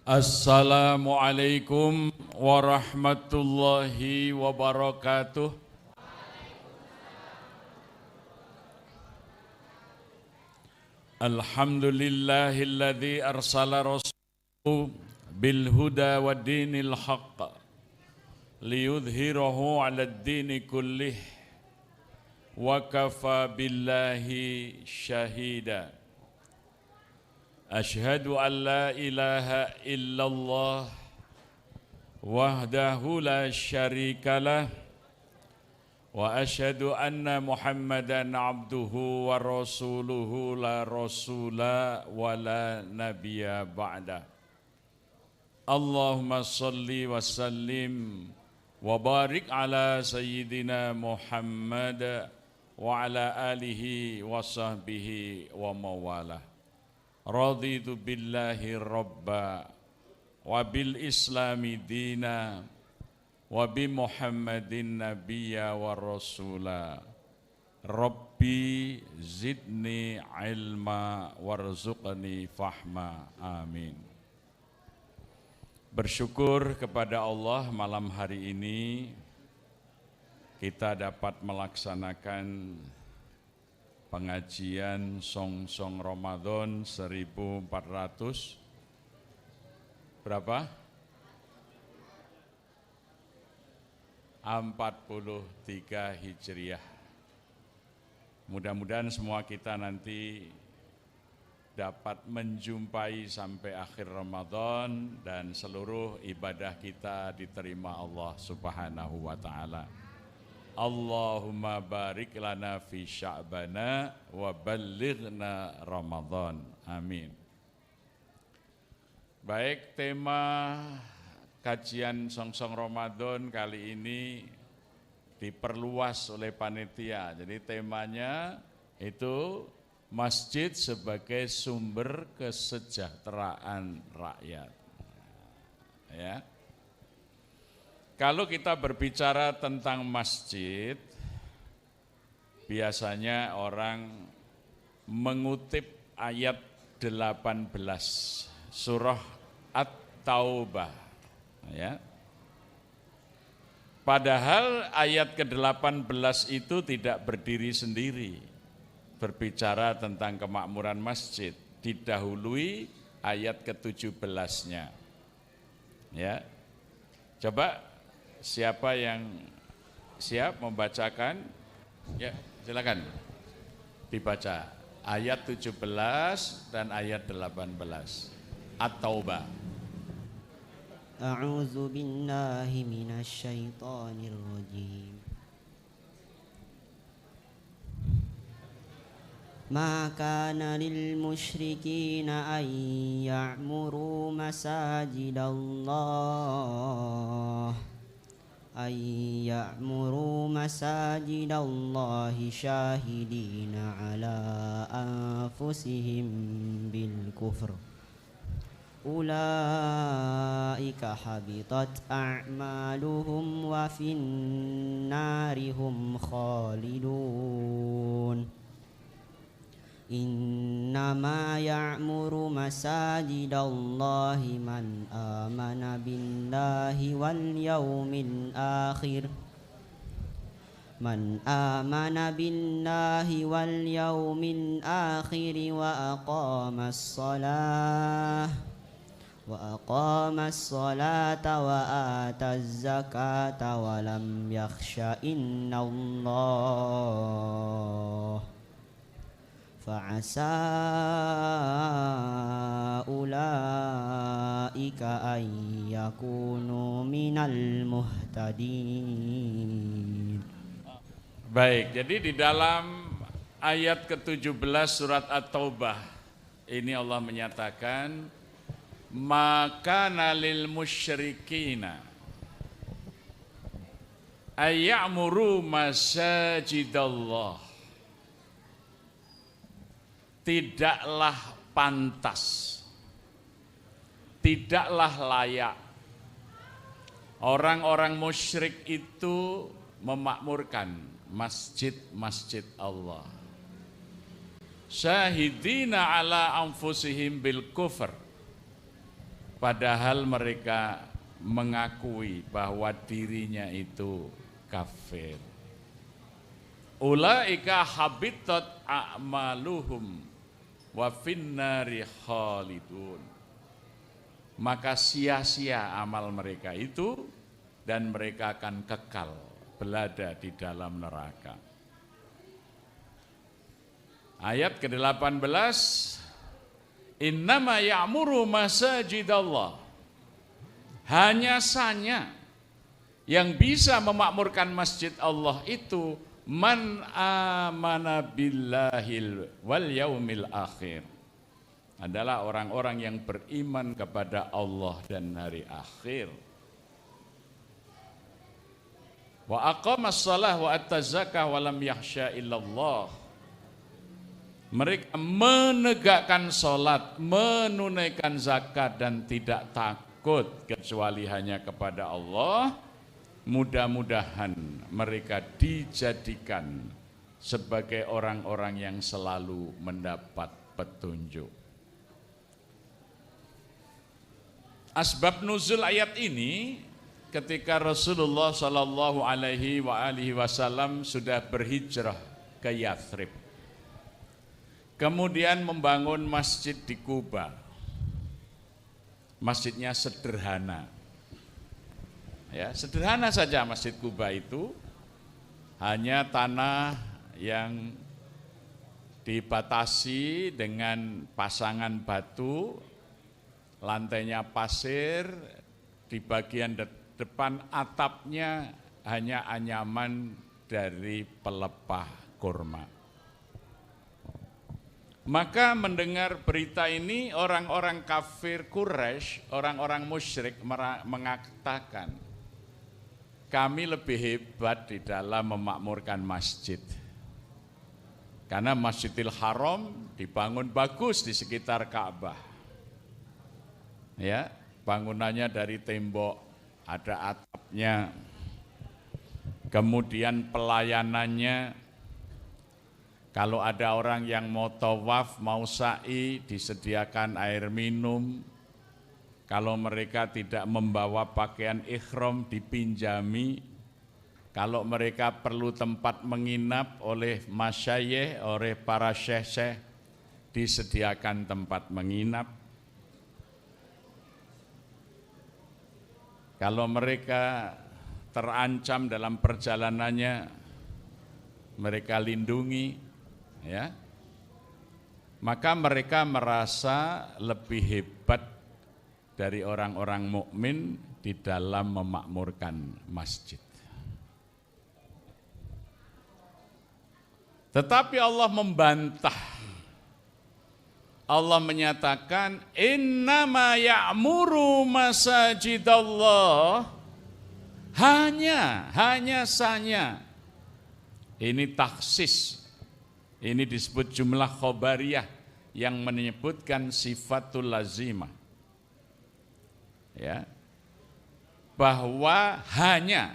Assalamualaikum warahmatullahi wabarakatuh. Alhamdulillahilladzi arsala rasulahu bil huda wa dinil haqq liyudhhirahu 'alad dini kullih wa kafa billahi syahida. Ashhadu an la ilaha illallah wahdahu la syarikalah wa ashhadu anna Muhammadan abduhu wa rasuluhu la rasula wa la nabiyya ba'da. Allahumma salli wa sallim wa barik ala sayyidina Muhammad wa ala alihi wa sahbihi wa mawalah. Raditu billahi rabba wa bil islami dina wa bi Muhammadin nabiyya wa rasula. Rabbi zidni ilma warzuqni fahma. Amin. Bersyukur kepada Allah, malam hari ini kita dapat melaksanakan pengajian Song-Song Ramadan 1400 berapa? 43 Hijriah. Mudah-mudahan semua kita nanti dapat menjumpai sampai akhir Ramadan dan seluruh ibadah kita diterima Allah Subhanahu wa taala. Allahumma barik lana fi sya'bana wa ballighna Ramadan. Amin. Baik, tema kajian Song-Song Ramadan kali ini diperluas oleh panitia. Jadi temanya itu masjid sebagai sumber kesejahteraan rakyat. Ya. Kalau kita berbicara tentang masjid, biasanya orang mengutip ayat 18 surah At-Taubah. Ya. Padahal ayat ke-18 itu tidak berdiri sendiri, berbicara tentang kemakmuran masjid, didahului ayat ke-17-nya. Ya. Coba siapa yang siap membacakan? Ya, silakan. Dibaca ayat 17 dan ayat 18. At-Taubah. A'udzu billahi minasy syaithanir rajim. Ma kana lil musyrikina an ya'muru masajidallah syahidina ala anfusihim bil kufr. Ulaika habitat a'maluhum wa fin narihum khalidun. Innama ya'muru masajidallahi man amana billahi wal yawmil akhir. Man amana billahi wal yawmil akhir wa aqamas salata wa ataz zakata wa lam yakhsha innallah fa'asa ulaika ay yakunu minal muhtadin. Baik, jadi di dalam ayat ke-17 surat At-Taubah ini Allah menyatakan maka nalil musyrikina ayya'muru masajidallah. Tidaklah pantas, tidaklah layak orang-orang musyrik itu memakmurkan masjid-masjid Allah. Syahidina ala anfusihim bil kufr. padahal mereka mengakui bahwa dirinya itu kafir. Ulaika habitat a'maluhum wa finnari khalidun. Maka sia-sia amal mereka itu dan mereka akan kekal berada di dalam neraka. Ayat ke-18, innama ya'muru masajidallah. Hanya saja yang bisa memakmurkan masjid Allah itu man amana billahil wal yaumil akhir. Adalah orang-orang yang beriman kepada Allah dan hari akhir. Wa aqamas shalah wa attaz zakah wa lam yakhsha illallah. Mereka menegakkan salat, menunaikan zakat dan tidak takut kecuali hanya kepada Allah. Mudah-mudahan mereka dijadikan sebagai orang-orang yang selalu mendapat petunjuk. Asbab nuzul ayat ini ketika Rasulullah Shallallahu Alaihi Wasallam sudah berhijrah ke Yathrib, kemudian membangun masjid di Kuba. Masjidnya sederhana, ya sederhana saja masjid Kuba itu, hanya tanah yang dibatasi dengan pasangan batu, lantainya pasir, di bagian depan atapnya hanya anyaman dari pelepah kurma. Maka mendengar berita ini orang-orang kafir Quraisy, orang-orang musyrik mengatakan, kami lebih hebat di dalam memakmurkan masjid. Karena Masjidil Haram dibangun bagus di sekitar Ka'bah. Ya, bangunannya dari tembok, ada atapnya. Kemudian pelayanannya, kalau ada orang yang mau tawaf, mau sa'i, disediakan air minum. Kalau mereka tidak membawa pakaian ihram, dipinjami. Kalau mereka perlu tempat menginap oleh masyayikh, oleh para syekh-syekh, disediakan tempat menginap. Kalau mereka terancam dalam perjalanannya, mereka lindungi, ya. Maka mereka merasa lebih hebat dari orang-orang mukmin di dalam memakmurkan masjid. Tetapi Allah membantah. Allah menyatakan innama ya'muru masajidallah, hanya saja. Ini taksis. Ini disebut jumlah khobariyah yang menyebutkan sifatul lazimah. Ya. Bahwa hanya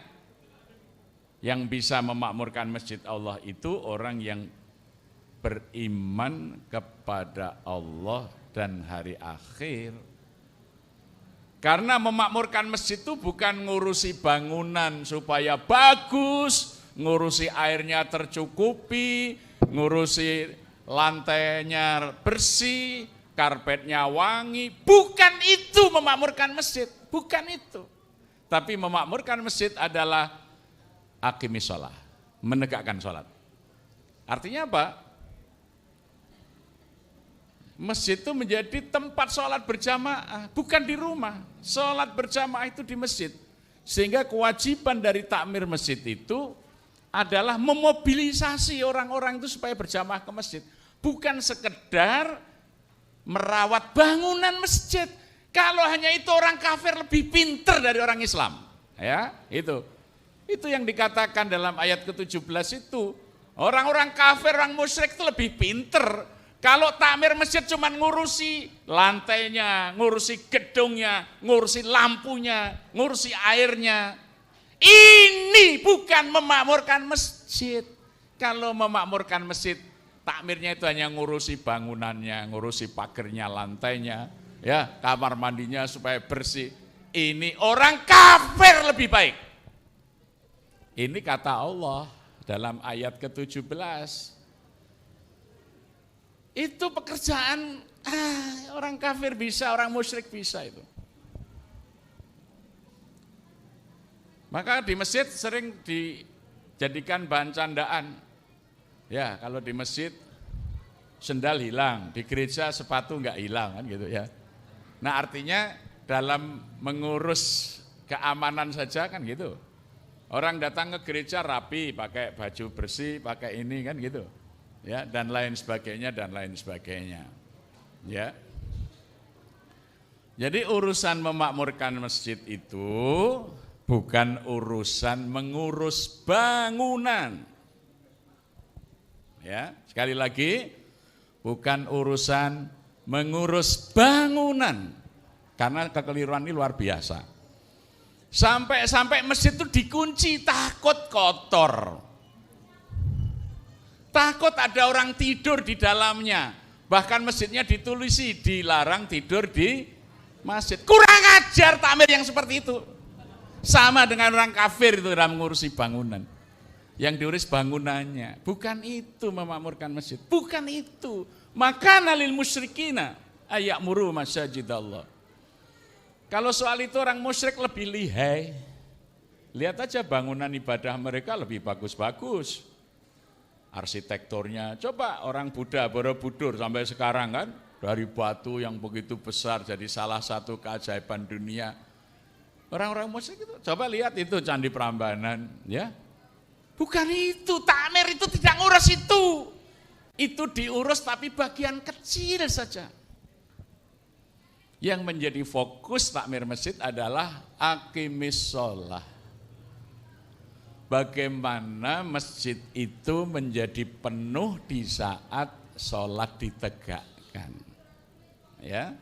yang bisa memakmurkan masjid Allah itu orang yang beriman kepada Allah dan hari akhir. Karena memakmurkan masjid itu bukan ngurusi bangunan supaya bagus, ngurusi airnya tercukupi, ngurusi lantainya bersih, karpetnya wangi. Bukan itu memakmurkan masjid, bukan itu. Tapi memakmurkan masjid adalah aqimis shalah, menegakkan sholat. Artinya apa? Masjid itu menjadi tempat sholat berjamaah, bukan di rumah. Sholat berjamaah itu di masjid. Sehingga kewajiban dari takmir masjid itu adalah memobilisasi orang-orang itu supaya berjamaah ke masjid. Bukan sekedar merawat bangunan masjid. Kalau hanya itu orang kafir lebih pinter dari orang Islam. Ya, itu. Itu yang dikatakan dalam ayat ke-17 itu. Orang-orang kafir, orang musyrik itu lebih pinter. Kalau takmir masjid cuma ngurusi lantainya, ngurusi gedungnya, ngurusi lampunya, ngurusi airnya. Ini bukan memakmurkan masjid. Kalau memakmurkan masjid, takmirnya itu hanya ngurusi bangunannya, ngurusi pagernya, lantainya. Ya, kamar mandinya supaya bersih. Ini orang kafir lebih baik. Ini kata Allah dalam ayat ke-17. Itu pekerjaan orang kafir bisa, orang musyrik bisa itu. Maka di masjid sering dijadikan bahan candaan. Ya, kalau di masjid sendal hilang, di gereja sepatu enggak hilang kan gitu ya. Nah, artinya dalam mengurus keamanan saja kan gitu. Orang datang ke gereja rapi, pakai baju bersih, pakai ini kan gitu. Ya, dan lain sebagainya dan lain sebagainya. Ya. Jadi urusan memakmurkan masjid itu bukan urusan mengurus bangunan. Ya, sekali lagi bukan urusan mengurus bangunan. Karena kekeliruan ini luar biasa. Sampai masjid itu dikunci, takut kotor. Takut ada orang tidur di dalamnya. Bahkan masjidnya ditulisi dilarang tidur di masjid. Kurang ajar takmir yang seperti itu. Sama dengan orang kafir itu dalam mengurusi bangunan. Yang diurus bangunannya. Bukan itu memakmurkan masjid. Bukan itu. Makana lil musyrikina aya'muru masajidallah. Kalau soal itu orang musyrik lebih lihai. Lihat aja bangunan ibadah mereka lebih bagus-bagus. Arsitekturnya, coba orang Buddha Borobudur sampai sekarang kan. Dari batu yang begitu besar jadi salah satu keajaiban dunia. Orang-orang musyrik itu, coba lihat itu Candi Prambanan, ya. Bukan itu, takmir itu tidak ngurus itu. Itu diurus tapi bagian kecil saja. Yang menjadi fokus takmir masjid adalah aqimis sholah. Bagaimana masjid itu menjadi penuh di saat sholat ditegakkan. Ya.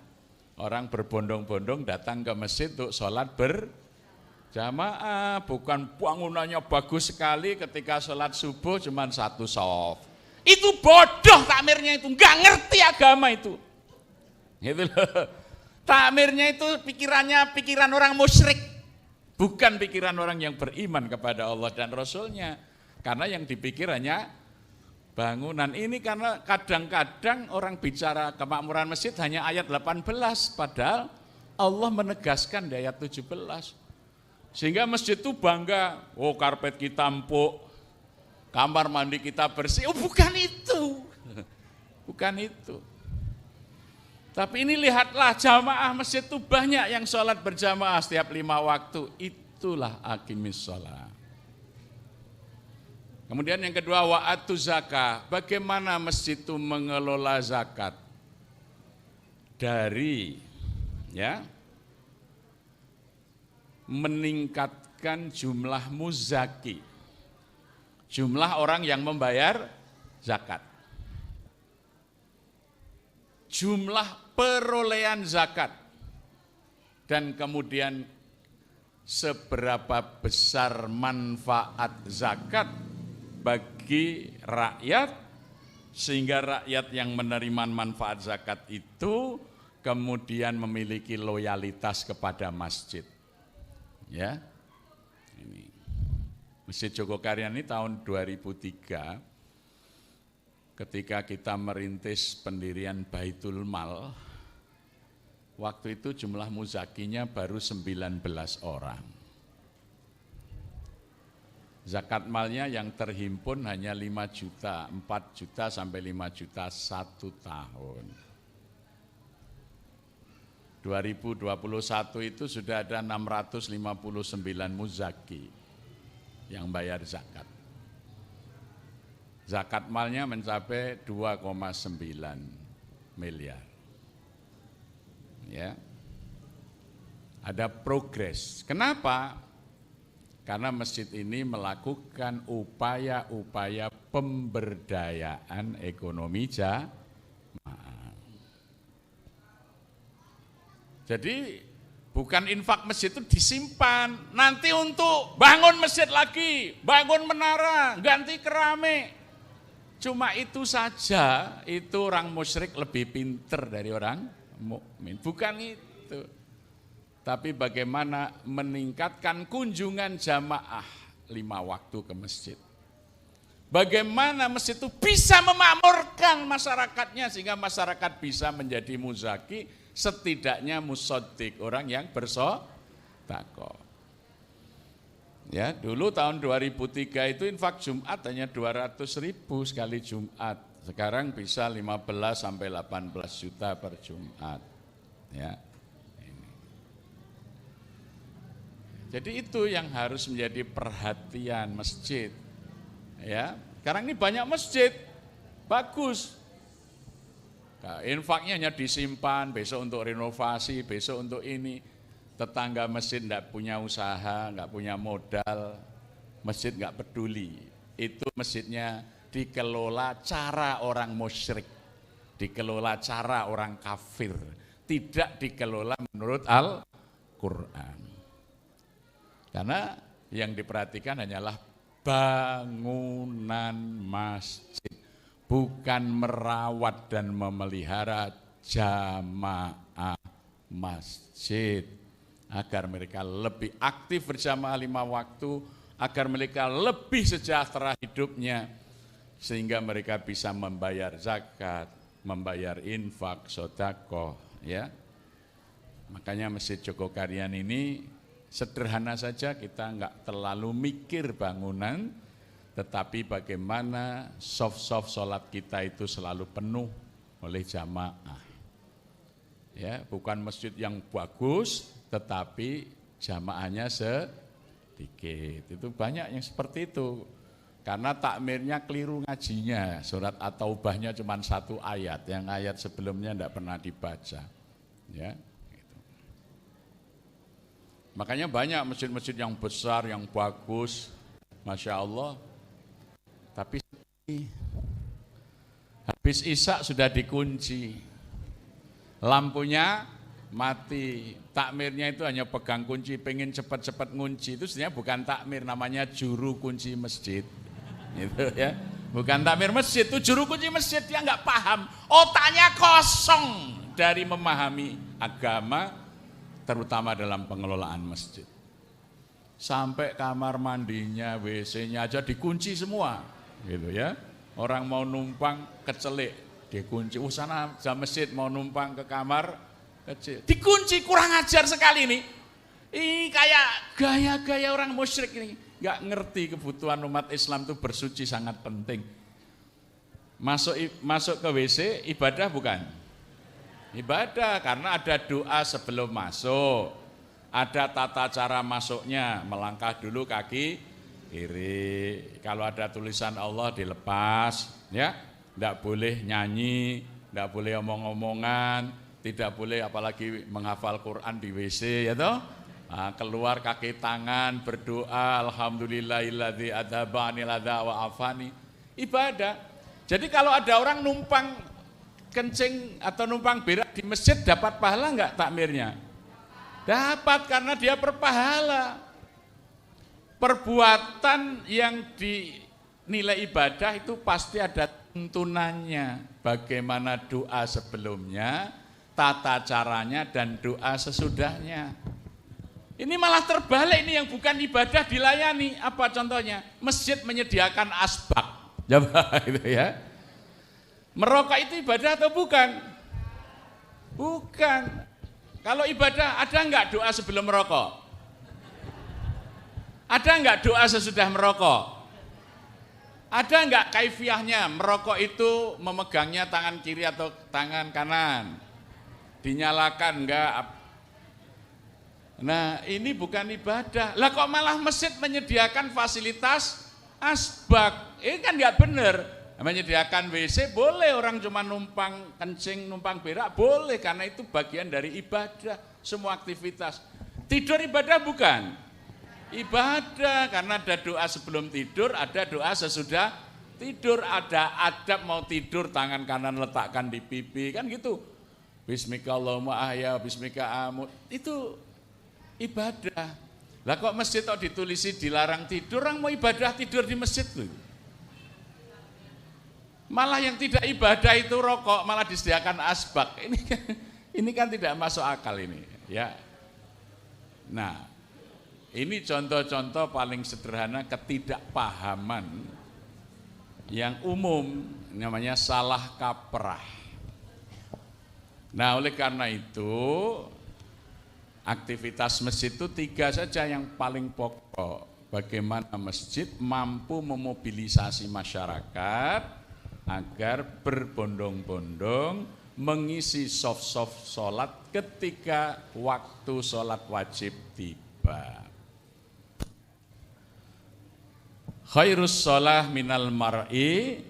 Orang berbondong-bondong datang ke masjid untuk sholat berjamaah, bukan bangunannya bagus sekali ketika sholat subuh cuma satu shaf. Itu bodoh takmirnya itu, nggak ngerti agama itu. Gitu loh. Takmirnya itu pikiran orang musyrik, bukan pikiran orang yang beriman kepada Allah dan Rasulnya. Karena yang dipikir hanya bangunan ini, karena kadang-kadang orang bicara kemakmuran masjid hanya ayat 18, padahal Allah menegaskan di ayat 17. Sehingga masjid itu bangga, oh karpet kita empuk, kamar mandi kita bersih. Oh bukan itu, bukan itu. Tapi ini lihatlah jamaah masjid itu banyak yang sholat berjamaah setiap 5 waktu. Itulah aqimis sholat. Kemudian yang kedua wa'atu zakah. Bagaimana masjid itu mengelola zakat? Dari meningkatkan jumlah muzaki. Jumlah orang yang membayar zakat. Jumlah perolehan zakat. Dan kemudian seberapa besar manfaat zakat bagi rakyat, sehingga rakyat yang menerima manfaat zakat itu kemudian memiliki loyalitas kepada masjid. Ya, ini Masjid Jogokarian ini tahun 2003, ketika kita merintis pendirian Baitul Mal, waktu itu jumlah muzakinya baru 19 orang. Zakat malnya yang terhimpun hanya 5 juta, 4 juta sampai 5 juta 1 tahun. 2021 itu sudah ada 659 muzaki yang bayar zakat. Zakat malnya mencapai 2,9 miliar. Ya. Ada progres. Kenapa? Karena masjid ini melakukan upaya-upaya pemberdayaan ekonomi jamaah. Jadi bukan infak masjid itu disimpan, nanti untuk bangun masjid lagi, bangun menara, ganti keramik. Cuma itu saja, itu orang musyrik lebih pinter dari orang mukmin. Bukan itu. Tapi bagaimana meningkatkan kunjungan jamaah 5 waktu ke masjid. Bagaimana masjid itu bisa memakmurkan masyarakatnya sehingga masyarakat bisa menjadi muzaki, setidaknya musaddiq, orang yang bersedekah. Ya, dulu tahun 2003 itu infak Jumat hanya 200.000 sekali Jumat. Sekarang bisa 15 sampai 18 juta per Jumat. Ya. Jadi itu yang harus menjadi perhatian masjid. Ya, sekarang ini banyak masjid bagus. Nah, infaknya hanya disimpan, besok untuk renovasi, besok untuk ini. Tetangga masjid enggak punya usaha, enggak punya modal, masjid enggak peduli. Itu masjidnya dikelola cara orang musyrik, dikelola cara orang kafir, tidak dikelola menurut Al-Quran. Karena yang diperhatikan hanyalah bangunan masjid, bukan merawat dan memelihara jamaah masjid. Agar mereka lebih aktif berjamaah 5 waktu, agar mereka lebih sejahtera hidupnya, sehingga mereka bisa membayar zakat, membayar infak, sedekah, ya. Makanya Masjid Jogokarian ini sederhana saja, kita enggak terlalu mikir bangunan, tetapi bagaimana soft sholat kita itu selalu penuh oleh jamaah. Ya, bukan masjid yang bagus, tetapi jamaahnya sedikit. Itu banyak yang seperti itu. Karena takmirnya keliru ngajinya, surat At-Taubahnya cuma 1 ayat, yang ayat sebelumnya tidak pernah dibaca. Ya. Makanya banyak masjid-masjid yang besar, yang bagus, Masya Allah. Tapi habis Isya sudah dikunci, lampunya mati, takmirnya itu hanya pegang kunci, pengen cepat-cepat ngunci. Itu sebenarnya bukan takmir, namanya juru kunci masjid. Gitu ya. Bukan takmir masjid, itu juru kunci masjid, dia nggak paham, otaknya kosong dari memahami agama, terutama dalam pengelolaan masjid. Sampai kamar mandinya, WC-nya aja dikunci semua, gitu ya. Orang mau numpang kecelik, dikunci. Sana masjid mau numpang ke kamar kecil, dikunci. Kurang ajar sekali ini. Ini kayak gaya-gaya orang musyrik ini. Nggak ngerti kebutuhan umat Islam itu bersuci sangat penting. Masuk ke WC ibadah bukan? Ibadah, karena ada doa sebelum masuk, ada tata cara masuknya, melangkah dulu kaki kiri, kalau ada tulisan Allah dilepas, ya, tidak boleh nyanyi, tidak boleh omong-omongan, tidak boleh apalagi menghafal Quran di WC, ya toh. Nah, keluar kaki tangan, berdoa, alhamdulillahilladzi adzabani ladza wa afani, ibadah. Jadi kalau ada orang numpang kencing atau numpang berak di masjid, dapat pahala enggak takmirnya? Dapat, karena dia berpahala. Perbuatan yang dinilai ibadah itu pasti ada tuntunannya. Bagaimana doa sebelumnya, tata caranya, dan doa sesudahnya. Ini malah terbalik, ini yang bukan ibadah dilayani. Apa contohnya? Masjid menyediakan asbak. Coba itu ya. Merokok itu ibadah atau bukan? Bukan. Kalau ibadah, ada enggak doa sebelum merokok? Ada enggak doa sesudah merokok? Ada enggak kaifiahnya? Merokok itu memegangnya tangan kiri atau tangan kanan? Dinyalakan enggak? Nah, ini bukan ibadah. Lah kok malah masjid menyediakan fasilitas asbak? Ini kan enggak benar. Menyediakan WC boleh, orang cuma numpang kencing, numpang berak boleh, karena itu bagian dari ibadah, semua aktivitas. Tidur ibadah bukan? Ibadah, karena ada doa sebelum tidur, ada doa sesudah tidur, ada adab mau tidur, tangan kanan letakkan di pipi, kan gitu. Bismika Allahumma ahya, bismika amut, itu ibadah. Lah kok masjid kok ditulisi dilarang tidur, orang mau ibadah tidur di masjid loh. Malah yang tidak ibadah itu rokok, malah disediakan asbak. Ini kan tidak masuk akal ini, ya. Nah, ini contoh-contoh paling sederhana ketidakpahaman yang umum, namanya salah kaprah. Nah, oleh karena itu aktivitas masjid itu 3 saja yang paling pokok. Bagaimana masjid mampu memobilisasi masyarakat agar berbondong-bondong mengisi soft sholat ketika waktu sholat wajib tiba. Khairus sholah minal mar'i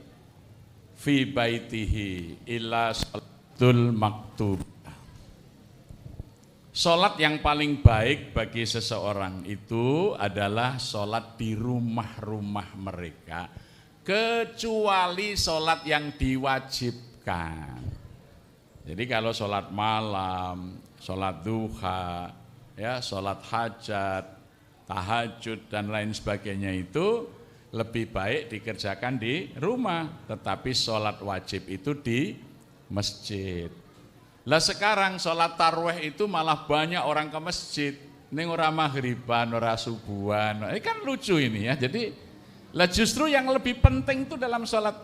fi baitihi illa sholatul maktub. Sholat yang paling baik bagi seseorang itu adalah sholat di rumah-rumah mereka, kecuali sholat yang diwajibkan. Jadi kalau sholat malam, sholat duha, ya, sholat hajat, tahajud dan lain sebagainya itu lebih baik dikerjakan di rumah, tetapi sholat wajib itu di masjid. Lah sekarang sholat tarwih itu malah banyak orang ke masjid, ning ora maghriban, ora subuhan. Ini kan lucu ini ya. Jadi lah justru yang lebih penting itu dalam sholat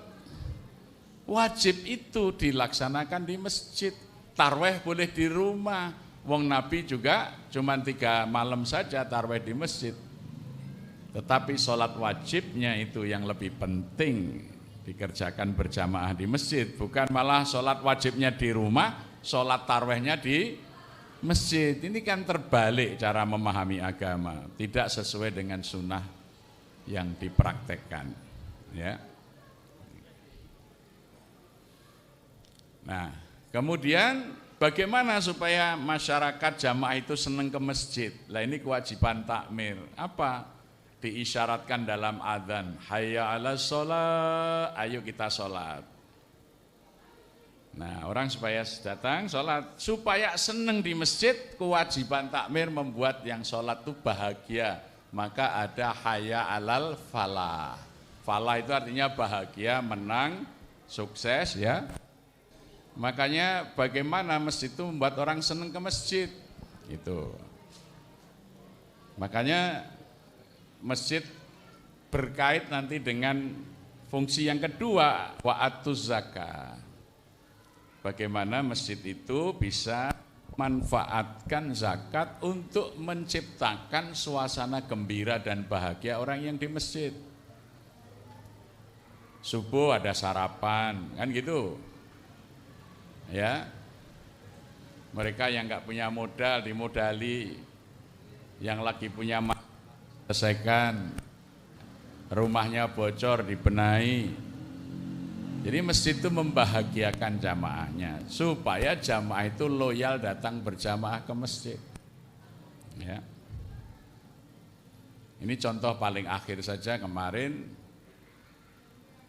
wajib itu dilaksanakan di masjid. Tarwih boleh di rumah. Wong Nabi juga cuma 3 malam saja tarwih di masjid. Tetapi sholat wajibnya itu yang lebih penting dikerjakan berjamaah di masjid. Bukan malah sholat wajibnya di rumah, sholat tarwihnya di masjid. Ini kan terbalik cara memahami agama, tidak sesuai dengan sunnah yang dipraktekkan, ya. Nah, kemudian bagaimana supaya masyarakat jamaah itu senang ke masjid? Lah ini kewajiban takmir. Apa? Diisyaratkan dalam adzan, hayya 'alas shalah, ayo kita sholat. Nah, orang supaya datang sholat, supaya senang di masjid, kewajiban takmir membuat yang sholat itu bahagia. Maka ada hayya 'alal falah. Falah itu artinya bahagia, menang, sukses, ya. Makanya bagaimana masjid itu membuat orang senang ke masjid, gitu. Makanya masjid berkait nanti dengan fungsi yang kedua, wa'atuz zakat. Bagaimana masjid itu bisa manfaatkan zakat untuk menciptakan suasana gembira dan bahagia orang yang di masjid. Subuh ada sarapan, kan gitu. Ya. Mereka yang enggak punya modal dimodali, yang lagi punya selesaikan, rumahnya bocor dibenahi. Jadi masjid itu membahagiakan jamaahnya supaya jamaah itu loyal datang berjamaah ke masjid. Ya. Ini contoh paling akhir saja, kemarin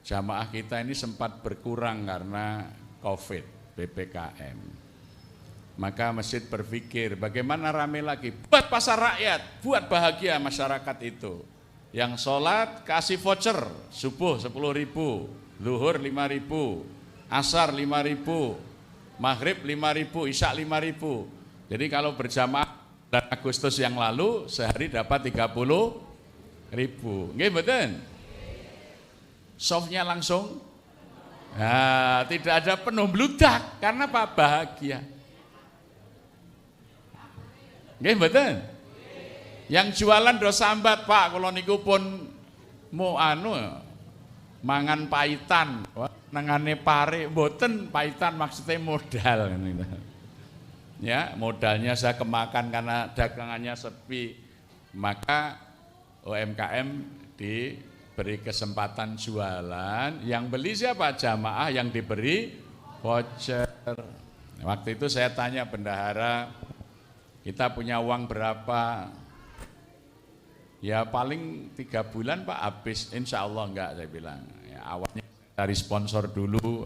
jamaah kita ini sempat berkurang karena Covid, PPKM. Maka masjid berpikir bagaimana rame lagi, buat pasar rakyat, buat bahagia masyarakat itu. Yang sholat kasih voucher, subuh 10.000, zuhur 5.000, asar 5.000, maghrib 5.000, isya 5.000. Jadi kalau berjamaah bulan Agustus yang lalu sehari dapat 30.000. Nggih mboten? Softnya langsung tidak ada penuh bludak karena apa? Bahagia. Nggih mboten? Yang jualan do sambat, Pak, kalau niku pun mau mangan paitan, nangane pare, mboten paitan maksudnya modal. Ya, modalnya saya kemakan karena dagangannya sepi. Maka UMKM diberi kesempatan jualan, yang beli siapa? Jamaah yang diberi voucher. Waktu itu saya tanya bendahara, kita punya uang berapa? Ya paling 3 bulan Pak habis, insya Allah enggak, saya bilang. Ya, awalnya dari sponsor dulu,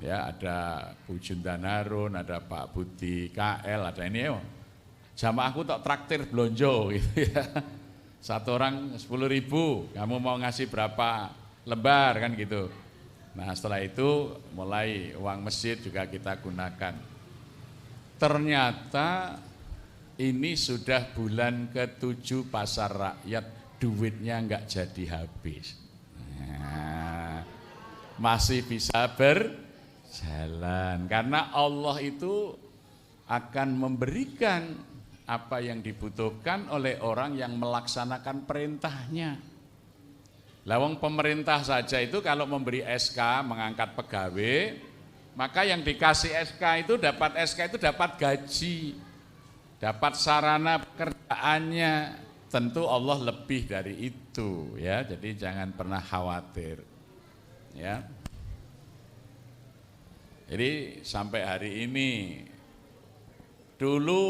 ya ada Bu Jundan Harun, ada Pak Budi KL, ada ini jamaahku tak traktir blonjo gitu ya. Satu orang 10.000, kamu mau ngasih berapa lembar kan gitu. Nah setelah itu mulai uang masjid juga kita gunakan. ternyata ini sudah bulan ke-7 pasar rakyat, duitnya enggak jadi habis. Nah, masih bisa berjalan karena Allah itu akan memberikan apa yang dibutuhkan oleh orang yang melaksanakan perintahnya. Lawang pemerintah saja itu kalau memberi SK mengangkat pegawai, maka yang dikasih SK itu dapat gaji, dapat sarana pekerjaannya. Tentu Allah lebih dari itu ya. Jadi jangan pernah khawatir. Ya. Jadi sampai hari ini dulu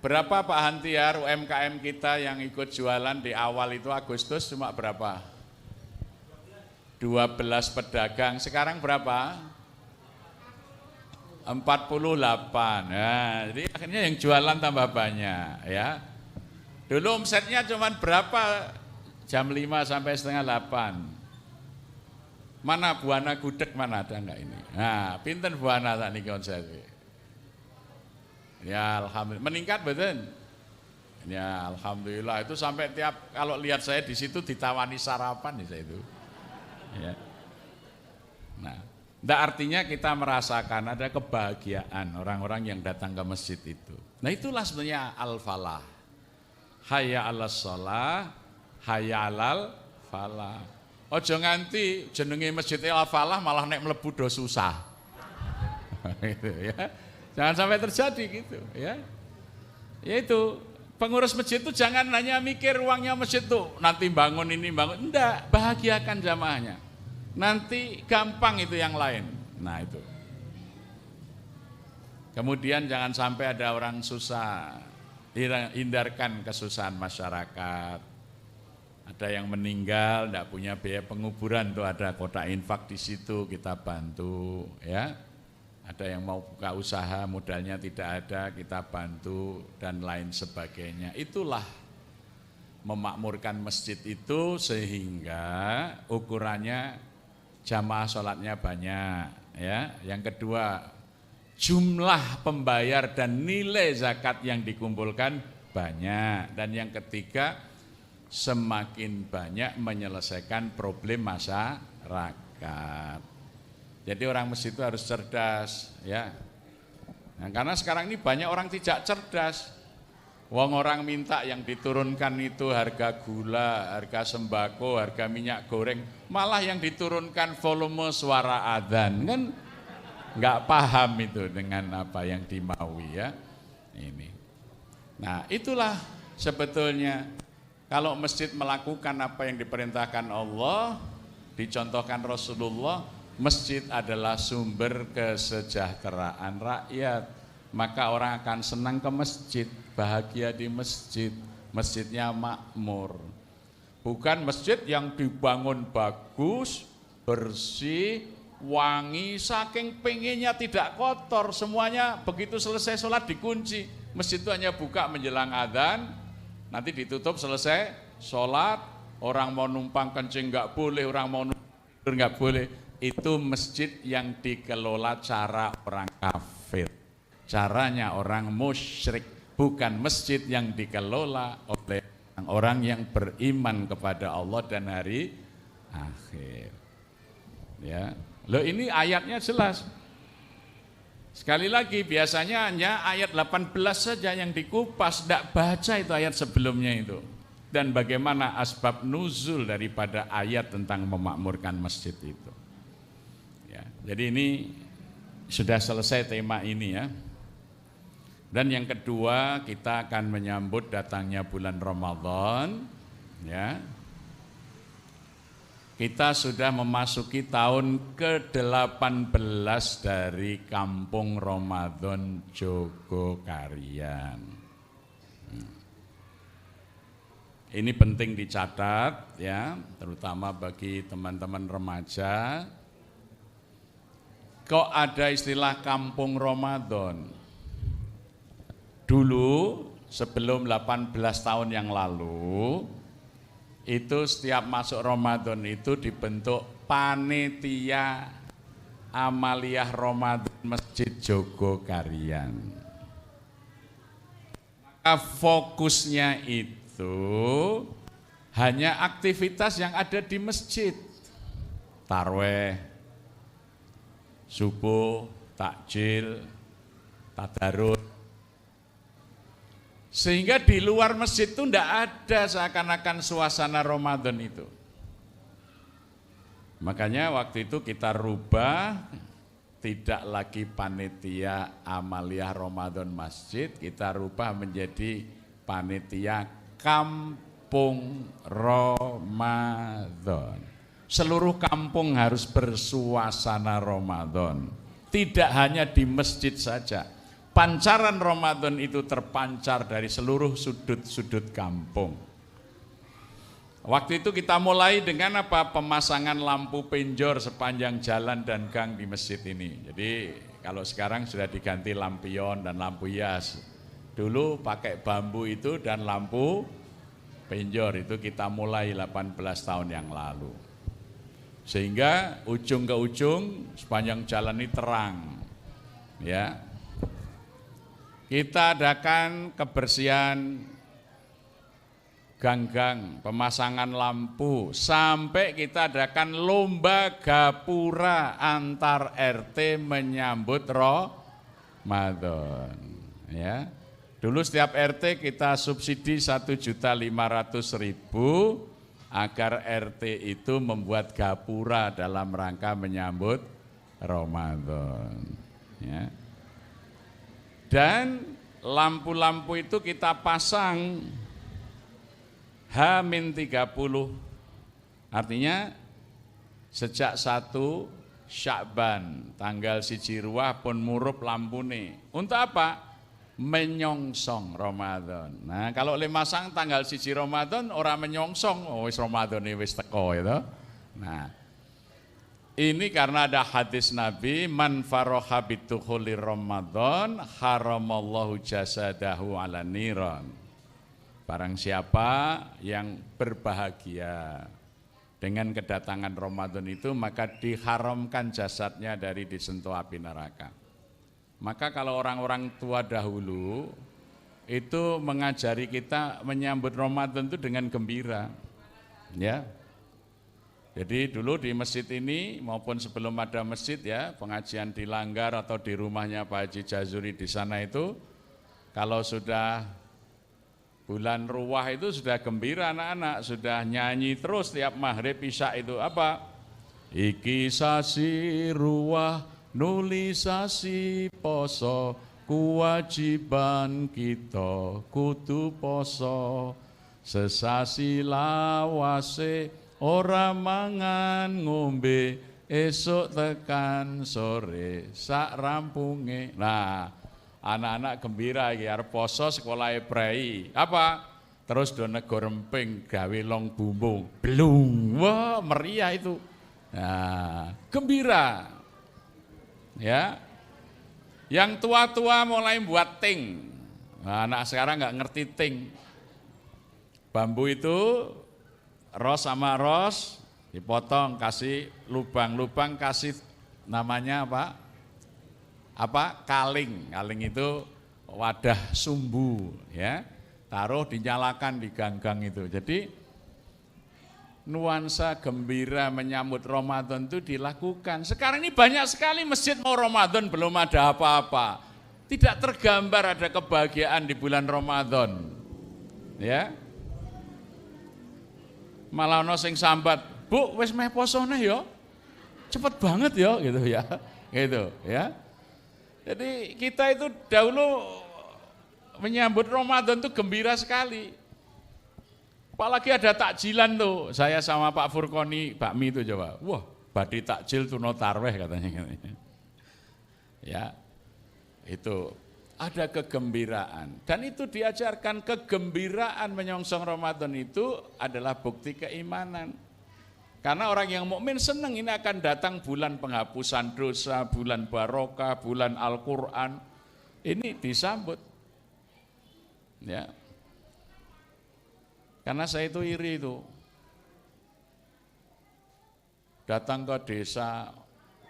berapa Pak Hantiar UMKM kita yang ikut jualan di awal itu Agustus cuma berapa? 12 pedagang, sekarang berapa? 48. Nah, jadi akhirnya yang jualan tambah banyak ya. Dulu omsetnya cuma berapa? Jam 5 sampai setengah 8. Mana Buana Gudeg mana ada enggak ini? Nah, pinten Buana tak niki omset. Ya alhamdulillah meningkat betul. Ya alhamdulillah itu sampai tiap kalau lihat saya di situ ditawani sarapan nih saya itu. Ya. Nah, enggak artinya kita merasakan ada kebahagiaan orang-orang yang datang ke masjid itu. Nah, itulah sebenarnya al-falah. Hayya 'alas shalah, hayya 'alal falah. Aja nganti jenenge masjid al-falah malah nek mlebu do susah. Gitu ya. Jangan sampai terjadi gitu ya. Yaitu pengurus masjid itu jangan hanya mikir uangnya masjid tuh nanti bangun ini bangun, enggak, bahagiakan jamaahnya. Nanti gampang itu yang lain. Nah, itu. Kemudian jangan sampai ada orang susah. Hindarkan kesusahan masyarakat. Ada yang meninggal, tidak punya biaya penguburan, tuh ada kotak infak di situ kita bantu, ya. Ada yang mau buka usaha, modalnya tidak ada, kita bantu dan lain sebagainya. Itulah memakmurkan masjid itu sehingga ukurannya jamaah sholatnya banyak, ya. Yang kedua, jumlah pembayar dan nilai zakat yang dikumpulkan banyak. Dan yang ketiga, semakin banyak menyelesaikan problem masyarakat. Jadi orang masjid itu harus cerdas ya. Nah, karena sekarang ini banyak orang tidak cerdas. Wong orang minta yang diturunkan itu harga gula, harga sembako, harga minyak goreng, malah yang diturunkan volume suara adzan kan. Enggak paham itu dengan apa yang dimaui ya. Ini. Nah, itulah sebetulnya kalau masjid melakukan apa yang diperintahkan Allah, dicontohkan Rasulullah, masjid adalah sumber kesejahteraan rakyat. Maka orang akan senang ke masjid, bahagia di masjid, masjidnya makmur. Bukan masjid yang dibangun bagus, bersih, wangi, saking pengennya tidak kotor, semuanya begitu selesai sholat dikunci. Masjid itu hanya buka menjelang adzan, nanti ditutup selesai sholat, orang mau numpang kencing nggak boleh, orang mau tidur nggak boleh. Itu masjid yang dikelola cara orang kafir, caranya orang musyrik, bukan masjid yang dikelola oleh orang yang beriman kepada Allah dan hari akhir. Ya. Loh, ini ayatnya jelas. Sekali lagi biasanya hanya ayat 18 saja yang dikupas, tidak baca itu ayat sebelumnya itu. Dan bagaimana asbab nuzul daripada ayat tentang memakmurkan masjid itu. Ya, jadi ini sudah selesai tema ini ya. Dan yang kedua, kita akan menyambut datangnya bulan Ramadan ya. Kita sudah memasuki tahun ke-18 dari Kampung Ramadan Jogokarian. Ini penting dicatat ya, terutama bagi teman-teman remaja. Kok ada istilah Kampung Ramadan? Dulu sebelum 18 tahun yang lalu, itu setiap masuk Ramadan itu dibentuk panitia amaliyah Ramadan Masjid Jogokarian. Fokusnya itu hanya aktivitas yang ada di masjid. Tarweh, subuh, takjil, tadarus. Sehingga di luar masjid itu tidak ada seakan-akan suasana Ramadan itu. Makanya waktu itu kita rubah, tidak lagi panitia amaliyah Ramadan masjid, kita rubah menjadi panitia kampung Ramadan. Seluruh kampung harus bersuasana Ramadan, tidak hanya di masjid saja. Pancaran Ramadan itu terpancar dari seluruh sudut-sudut kampung. Waktu itu kita mulai dengan apa? Pemasangan lampu penjor sepanjang jalan dan gang di masjid ini. Jadi kalau sekarang sudah diganti lampion dan lampu hias. Dulu pakai bambu itu dan lampu penjor itu kita mulai 18 tahun yang lalu. Sehingga ujung ke ujung sepanjang jalan ini terang. Ya. Kita adakan kebersihan gang-gang, pemasangan lampu, sampai kita adakan lomba gapura antar RT menyambut Ramadan. Ya. Dulu setiap RT kita subsidi 1.500.000 agar RT itu membuat gapura dalam rangka menyambut Ramadan. Ya. Dan lampu-lampu itu kita pasang H-30, artinya sejak 1 Sya'ban tanggal 1 Ruah pun murup lampune. Untuk apa? Menyongsong Ramadan. Nah, kalau lemasang tanggal 1 Ramadan orang menyongsong, oh wis Ramadan ini wis teko itu. Nah, ini karena ada hadis Nabi, man faroha bitukhuli Ramadan haramallahu jasadahu ala niran. Barang siapa yang berbahagia dengan kedatangan Ramadan itu, maka diharamkan jasadnya dari disentuh api neraka. Maka kalau orang-orang tua dahulu itu mengajari kita menyambut Ramadan itu dengan gembira. Ya. Jadi dulu di masjid ini maupun sebelum ada masjid ya, pengajian di Langgar atau di rumahnya Pak Haji Jazuri di sana itu, kalau sudah bulan Ruwah itu sudah gembira anak-anak, sudah nyanyi terus tiap maghrib isya itu apa? Iki sasi Ruwah nuli sasi poso, kewajiban kita kudu poso, sesasi lawase ora mangan ngombe, esok tekan sore sak rampunge. Nah, anak-anak gembira iki arep poso sekolah prei. Apa? Terus do nego remping gawe long bumbung. Blung. Wah, meriah itu. Nah, gembira. Ya. Yang tua-tua mulai buat ting. Nah, anak sekarang enggak ngerti ting. Bambu itu ros sama ros dipotong, kasih lubang-lubang, kasih namanya apa? Kaling. Kaling itu wadah sumbu ya. Taruh dinyalakan di gang-gang itu. Jadi nuansa gembira menyambut Ramadan itu dilakukan. Sekarang ini banyak sekali masjid mau Ramadan belum ada apa-apa. Tidak tergambar ada kebahagiaan di bulan Ramadan. Ya. Malah ono sing sambat, "Bu, wis meh posone ya. Cepet banget ya," gitu ya. Gitu, ya. Jadi kita itu dahulu menyambut Ramadan itu gembira sekali. Apalagi ada takjilan tuh, saya sama Pak Furkoni bakmi itu coba. Wah, badi takjil tuh no tarweh katanya. Ya, itu ada kegembiraan. Dan itu diajarkan, kegembiraan menyongsong Ramadan itu adalah bukti keimanan. Karena orang yang mukmin senang ini akan datang bulan penghapusan dosa, bulan barokah, bulan Al-Quran. Ini disambut. Ya. Karena saya itu iri itu. Datang ke desa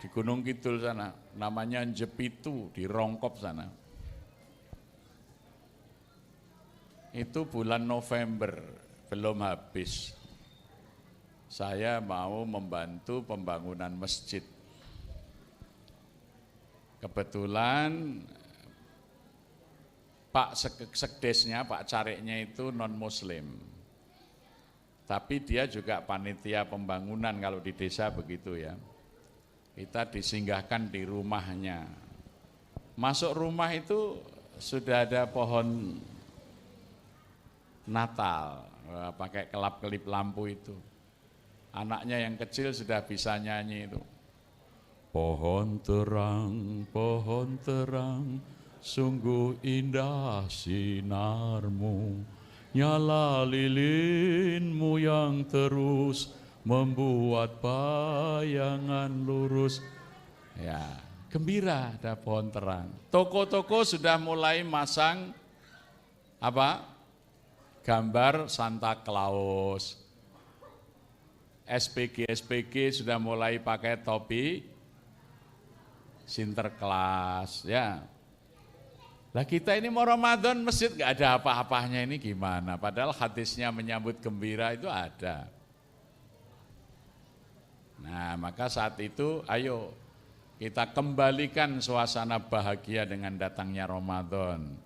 di Gunung Kidul sana, namanya Jepitu, di Rongkop sana. itu bulan November, belum habis. Saya mau membantu pembangunan masjid. Kebetulan Pak Sekdesnya, Pak Careknya itu non-muslim. Tapi dia juga panitia pembangunan kalau di desa begitu ya. Kita disinggahkan di rumahnya. Masuk rumah itu sudah ada pohon Natal, pakai kelap-kelip lampu itu. Anaknya yang kecil sudah bisa nyanyi itu. Pohon terang, sungguh indah sinarmu, nyala lilinmu yang terus membuat bayangan lurus. Ya, gembira ada pohon terang. Toko-toko sudah mulai masang apa? Gambar Santa Claus. SPG sudah mulai pakai topi Sinterklas ya. Lah kita ini mau Ramadan masjid gak ada apa-apanya, ini gimana? Padahal hadisnya menyambut gembira itu ada. Nah maka saat itu ayo kita kembalikan suasana bahagia dengan datangnya Ramadan.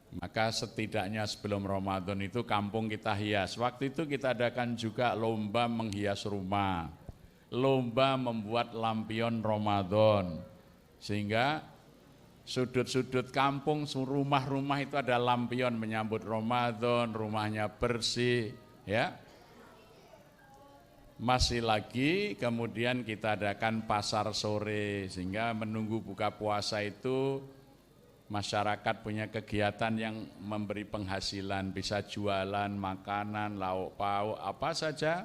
Maka setidaknya sebelum Ramadan itu kampung kita hias. Waktu itu kita adakan juga lomba menghias rumah, lomba membuat lampion Ramadan, sehingga sudut-sudut kampung, rumah-rumah itu ada lampion menyambut Ramadan, rumahnya bersih, ya. Masih lagi kemudian kita adakan pasar sore, sehingga menunggu buka puasa itu masyarakat punya kegiatan yang memberi penghasilan, bisa jualan makanan, lauk pauk, apa saja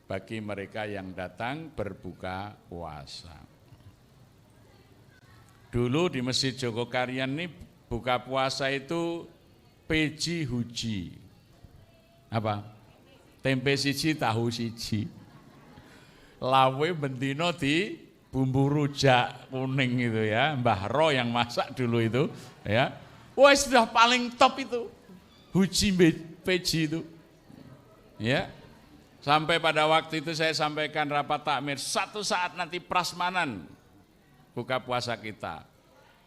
bagi mereka yang datang berbuka puasa. Dulu di Masjid Jogokarian ini buka puasa itu peji huji. Apa? Tempe siji, tahu siji. Lawe bendino di bumbu rujak kuning itu ya, Mbah Ro yang masak dulu itu ya. Wah sudah paling top itu huji peji itu ya. Sampai pada waktu itu saya sampaikan rapat takmir, satu saat nanti prasmanan buka puasa kita.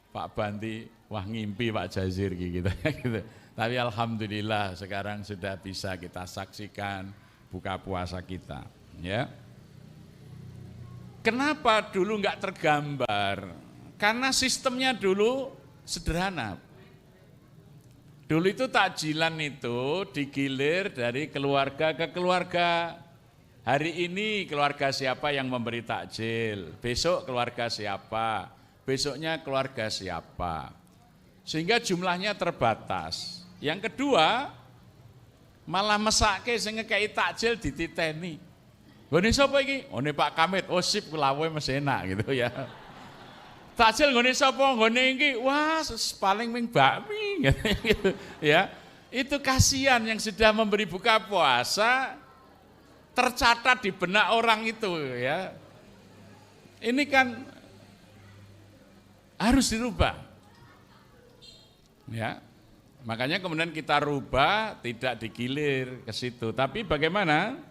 Pak Bandi, wah ngimpi Pak Jazir gitu. Tapi alhamdulillah sekarang sudah bisa kita saksikan buka puasa kita ya. Kenapa dulu nggak tergambar? Karena sistemnya dulu sederhana. Dulu itu takjilan itu digilir dari keluarga ke keluarga. Hari ini keluarga siapa yang memberi takjil, besok keluarga siapa, besoknya keluarga siapa. Sehingga jumlahnya terbatas. Yang kedua, malah mesake sing ngekei takjil dititeni. Gone sapa iki? Gone Pak Kamit. Oh sip lawe mesti enak gitu ya. Takjil gone sapa? Gone iki. Wah, paling ming bakmi gitu ya. Itu kasihan yang sudah memberi buka puasa tercatat di benak orang itu ya. Ini kan harus dirubah. Ya. Makanya kemudian kita rubah, tidak digilir ke situ. Tapi bagaimana?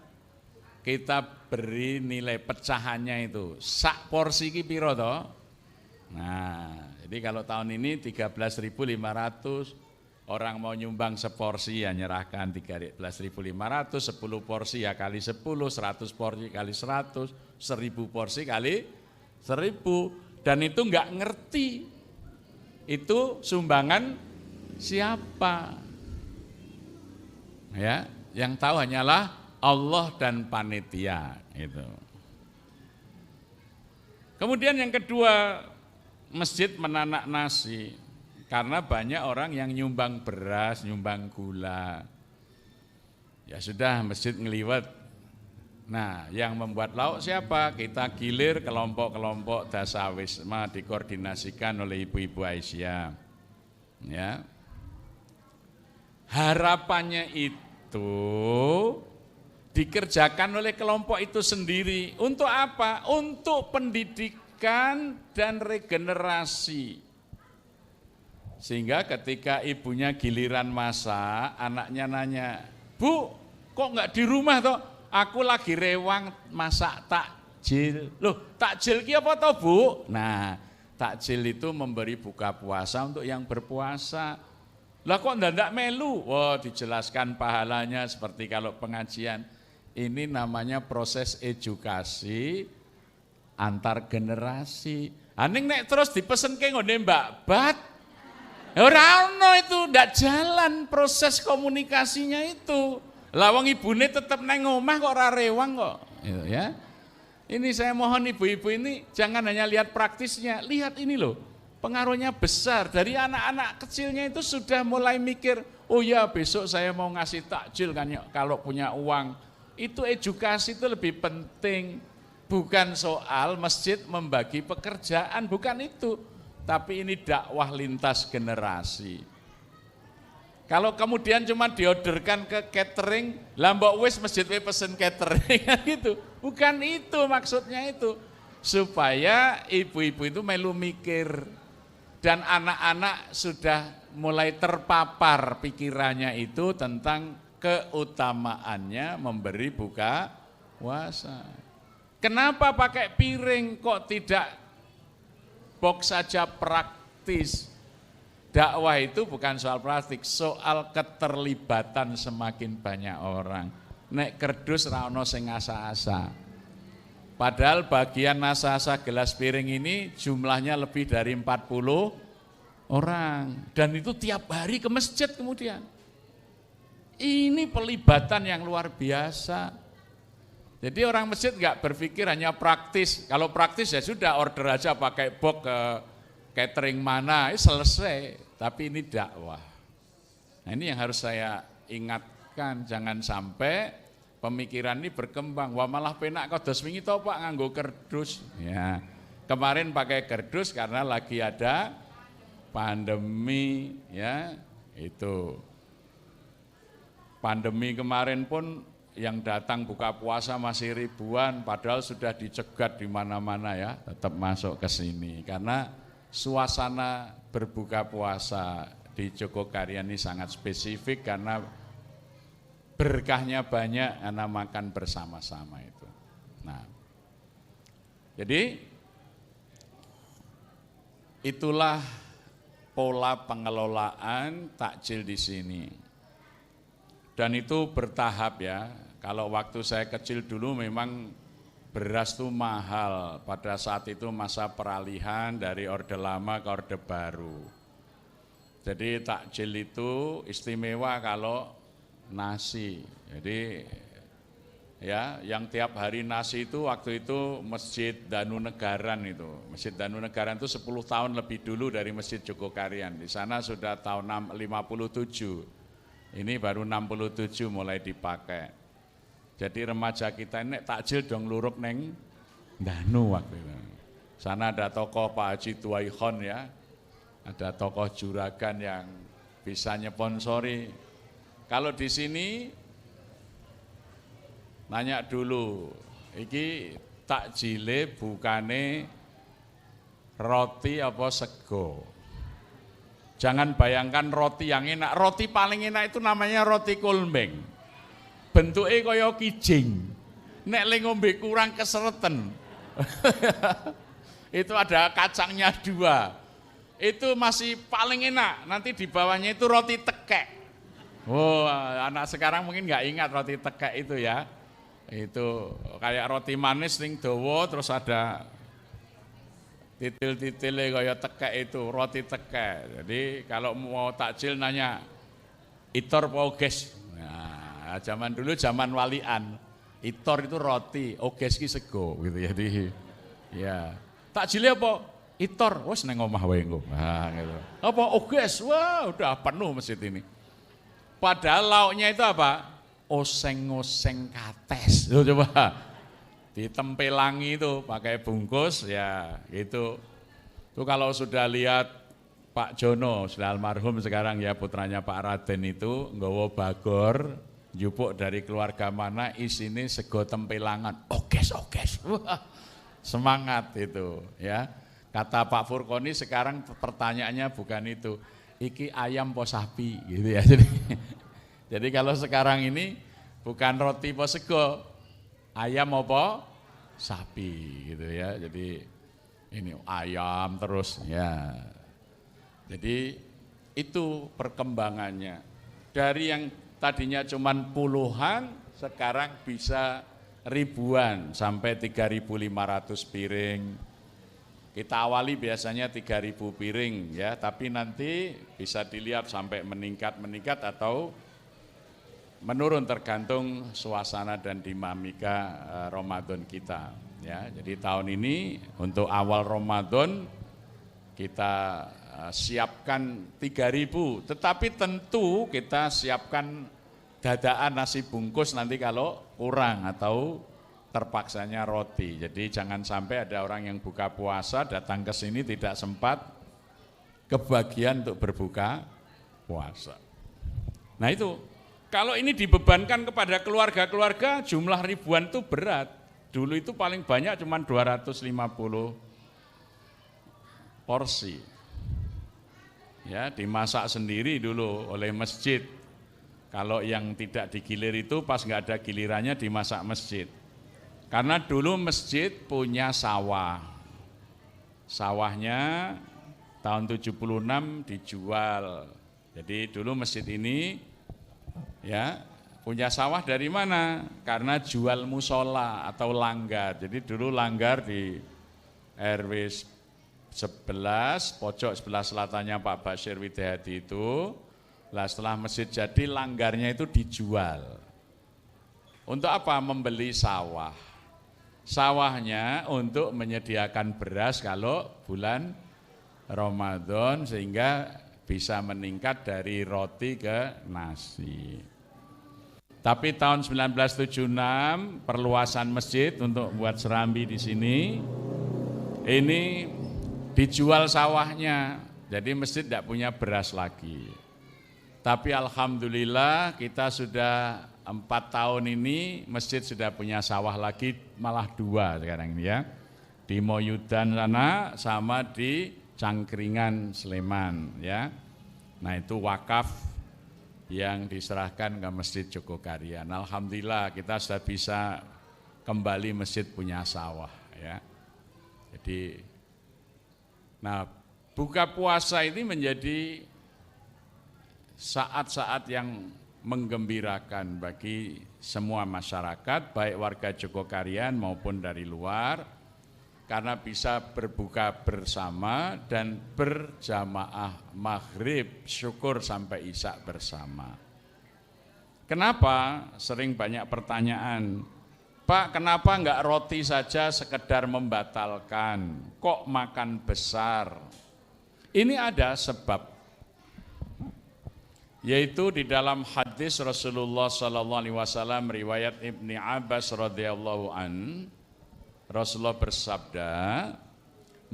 Kita beri nilai pecahannya itu sak porsi ki piro toh? Nah, jadi kalau tahun ini 13.500, orang mau nyumbang seporsi ya nyerahkan 13.500, 10 porsi ya kali 10, 100 porsi kali 100, 1000 porsi kali 1000, dan itu enggak ngerti itu sumbangan siapa. Ya, yang tahu hanyalah Allah dan panitia itu. Kemudian yang kedua, masjid menanak nasi karena banyak orang yang nyumbang beras, nyumbang gula. Ya sudah masjid ngeliwat. Nah, yang membuat lauk siapa? Kita gilir kelompok-kelompok dasawisma dikoordinasikan oleh ibu-ibu Aisyah. Ya. Harapannya itu dikerjakan oleh kelompok itu sendiri. Untuk apa? Untuk pendidikan dan regenerasi. Sehingga ketika ibunya giliran masak, anaknya nanya, "Bu, kok nggak di rumah toh? Aku lagi rewang masak takjil." Loh, takjil ki apa toh, Bu? Nah, takjil itu memberi buka puasa untuk yang berpuasa. Lah kok ndak melu? Wah, dijelaskan pahalanya seperti kalau pengajian. Ini namanya proses edukasi antar generasi. Aning nek terus dipesenke ngene Mbak Bat. Ora ono itu, ndak jalan proses komunikasinya itu. Lah wong ibune tetep nang omah kok ora rewang kok. Gitu ya. Ini saya mohon ibu-ibu ini jangan hanya lihat praktisnya, lihat ini loh. Pengaruhnya besar. Dari anak-anak kecilnya itu sudah mulai mikir, oh ya besok saya mau ngasih takjil kan ya, kalau punya uang. Itu edukasi itu lebih penting. Bukan soal masjid membagi pekerjaan, bukan itu. Tapi ini dakwah lintas generasi. Kalau kemudian cuma diorderkan ke catering, lah mbok wis masjid pesen catering gitu. Bukan itu maksudnya itu. Supaya ibu-ibu itu melu mikir. Dan anak-anak sudah mulai terpapar pikirannya itu tentang keutamaannya memberi buka puasa. Kenapa pakai piring kok tidak box saja praktis? Dakwah itu bukan soal praktik, soal keterlibatan semakin banyak orang. Nek kerdus ra ono sing asa-asa. Padahal bagian asa-asa gelas piring ini jumlahnya lebih dari 40 orang. Dan itu tiap hari ke masjid kemudian. Ini pelibatan yang luar biasa. Jadi orang masjid nggak berpikir hanya praktis. Kalau praktis ya sudah order aja pakai box ke catering mana, selesai. Tapi ini dakwah. Nah ini yang harus saya ingatkan, jangan sampai pemikiran ini berkembang. Wah malah penak kados wingi to Pak nganggo kerdus. Ya. Kemarin pakai kerdus karena lagi ada pandemi ya, itu. Pandemi kemarin pun yang datang buka puasa masih ribuan, padahal sudah dicegat di mana-mana ya, tetap masuk ke sini. Karena suasana berbuka puasa di Jogokarian ini sangat spesifik karena berkahnya banyak karena makan bersama-sama itu. Nah, jadi itulah pola pengelolaan takjil di sini. Dan itu bertahap ya, kalau waktu saya kecil dulu memang beras itu mahal, pada saat itu masa peralihan dari orde lama ke orde baru. Jadi takjil itu istimewa kalau nasi, jadi ya yang tiap hari nasi itu waktu itu Masjid Danunegaran itu. Masjid Danunegaran itu 10 tahun lebih dulu dari Masjid Jogokarian, di sana sudah tahun 57. Ini baru 67 mulai dipakai. Jadi remaja kita ini takjil dong luruk neng Danu waktu itu. Sana ada tokoh Pak Haji Tuwaihon ya, ada tokoh juragan yang bisa nyponsori. Kalau di sini nanya dulu, iki takjile bukane roti apa sego? Jangan bayangkan roti yang enak, roti paling enak itu namanya roti kulmbeng. Bentuknya kaya kijing, nek le ngombe kurang kesereten. Itu ada kacangnya 2, itu masih paling enak, nanti di bawahnya itu roti tekek. Oh, anak sekarang mungkin nggak ingat roti tekek itu ya. Itu kayak roti manis ning dawa terus ada titil-titilnya kayak tekek itu, roti tekek. Jadi kalau mau takjil nanya, itor apa oges? Nah, zaman dulu zaman walian, itor itu roti, oges ki sego gitu ya. Jadi ya, takjilnya apa? Itor, wes neng omah wae engko. Nah, gitu. Apa oges? Wah, udah penuh masjid ini. Padahal lauknya itu apa? Oseng-oseng kates. Loh, coba. Ditempelangi itu pakai bungkus ya gitu. Itu kalau sudah lihat Pak Jono, sudah almarhum sekarang ya, putranya Pak Raden itu nggawa bagor, jupuk dari keluarga mana, isine sego tempelangan. Oges. Wah, semangat itu ya. Kata Pak Furkoni sekarang pertanyaannya bukan itu. iki ayam po sapi gitu ya. Jadi kalau sekarang ini bukan roti po sego, ayam apa sapi gitu ya. Jadi ini ayam terus ya. Jadi itu perkembangannya. Dari yang tadinya cuman puluhan, sekarang bisa ribuan sampai 3.500 piring. Kita awali biasanya 3.000 piring ya, tapi nanti bisa dilihat sampai meningkat atau menurun tergantung suasana dan dinamika Ramadan kita ya. Jadi tahun ini untuk awal Ramadan kita siapkan 3.000, tetapi tentu kita siapkan dadaan nasi bungkus nanti kalau kurang atau terpaksanya roti. Jadi jangan sampai ada orang yang buka puasa datang ke sini tidak sempat kebagian untuk berbuka puasa. Nah itu, kalau ini dibebankan kepada keluarga-keluarga jumlah ribuan itu berat. Dulu itu paling banyak cuma 250 porsi. Ya, dimasak sendiri dulu oleh masjid. Kalau yang tidak digilir itu pas nggak ada gilirannya dimasak masjid. Karena dulu masjid punya sawah. Sawahnya tahun 76 dijual. Jadi dulu masjid ini ya punya sawah dari mana? Karena jual musola atau langgar. Jadi dulu langgar di RW 11, pojok sebelah selatannya Pak Basyir Widayadi itu, lah setelah masjid jadi langgarnya itu dijual. Untuk apa? Membeli sawah. Sawahnya untuk menyediakan beras kalau bulan Ramadan sehingga bisa meningkat dari roti ke nasi. Tapi tahun 1976 perluasan masjid untuk buat serambi di sini, ini dijual sawahnya, jadi masjid tidak punya beras lagi. Tapi alhamdulillah kita sudah 4 tahun ini masjid sudah punya sawah lagi, malah 2 sekarang ini ya. Di Moyudan sana sama di Cangkringan Sleman ya. Nah itu wakaf yang diserahkan ke Masjid Jogokarian. Alhamdulillah kita sudah bisa kembali masjid punya sawah ya. Jadi nah, buka puasa ini menjadi saat-saat yang menggembirakan bagi semua masyarakat, baik warga Jogokarian maupun dari luar, karena bisa berbuka bersama dan berjamaah maghrib, syukur sampai isya bersama. Kenapa? Sering banyak pertanyaan, Pak, kenapa enggak roti saja sekedar membatalkan, kok makan besar? Ini ada sebab, yaitu di dalam hadis Rasulullah SAW riwayat Ibni Abbas radhiyallahu an, Rasulullah bersabda,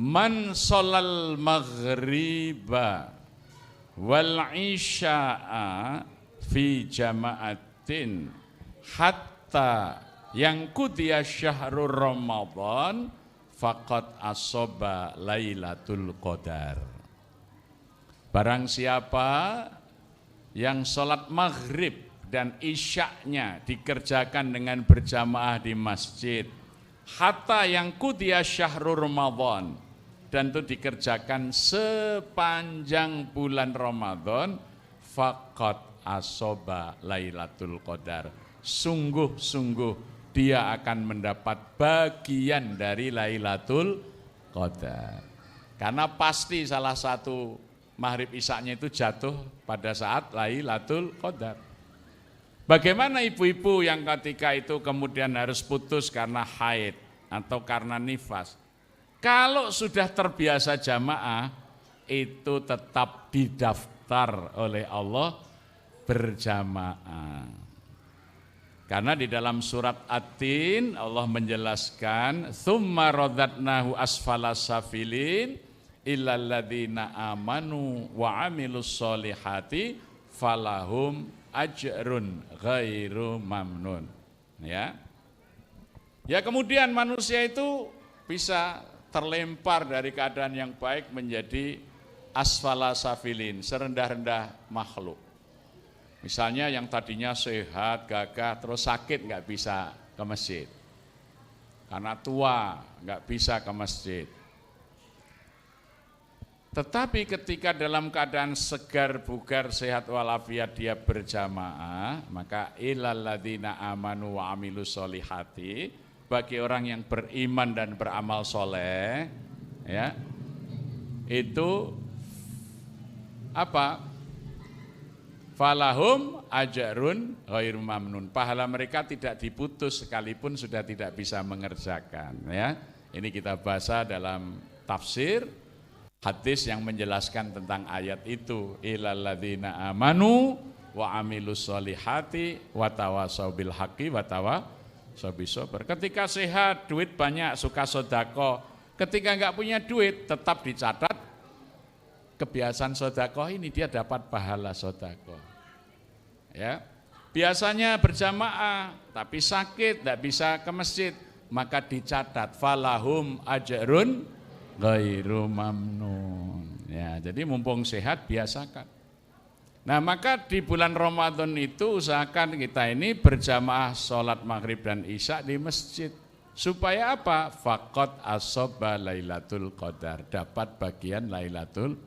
man sholal maghriba wal isya'a fi jama'atin hatta yang kudiya syahrul Ramadan faqad asoba lailatul qadar. Barang siapa yang sholat maghrib dan isyaknya dikerjakan dengan berjamaah di masjid, hatta yang kudiya syahrul Ramadan, dan itu dikerjakan sepanjang bulan Ramadan, faqad asoba lailatul qadar. Sungguh-sungguh dia akan mendapat bagian dari Lailatul Qadar. Karena pasti salah satu maghrib isyaknya itu jatuh pada saat Lailatul Qadar. Bagaimana ibu-ibu yang ketika itu kemudian harus putus karena haid atau karena nifas? Kalau sudah terbiasa jamaah, itu tetap didaftar oleh Allah berjamaah. Karena di dalam surat At-Tin Allah menjelaskan, "Tsumma radadnahu asfala safilin illal ladzina amanu wa 'amilus solihati falahum ajrun ghairu mamnun." Ya. Ya, kemudian manusia itu bisa terlempar dari keadaan yang baik menjadi asfala safilin, serendah-rendah makhluk. Misalnya yang tadinya sehat, gagah, terus sakit nggak bisa ke masjid. Karena tua, nggak bisa ke masjid. Tetapi ketika dalam keadaan segar, bugar, sehat walafiat dia berjamaah, maka ilal ladzina amanu wa amilus solihati, bagi orang yang beriman dan beramal soleh, ya, itu apa? Falahum ajarun ghairu mamnun. Pahala mereka tidak diputus sekalipun sudah tidak bisa mengerjakan, ya. Ini kita baca dalam tafsir hadis yang menjelaskan tentang ayat itu, ilal ladzina amanu wa amilus solihati wa tawasau bil haqqi wa tawasau bis sabr. Ketika sehat, duit banyak, suka sedekah. Ketika enggak punya duit, tetap dicatat kebiasaan sedekah ini, dia dapat pahala sedekah. Ya. Biasanya berjamaah tapi sakit, enggak bisa ke masjid, maka dicatat falahum ajrun ghairu mamnun. Ya, jadi mumpung sehat biasakan. Nah, maka di bulan Ramadan itu usahakan kita ini berjamaah sholat maghrib dan isya di masjid. Supaya apa? Faqad asobba Lailatul Qadar, dapat bagian Lailatul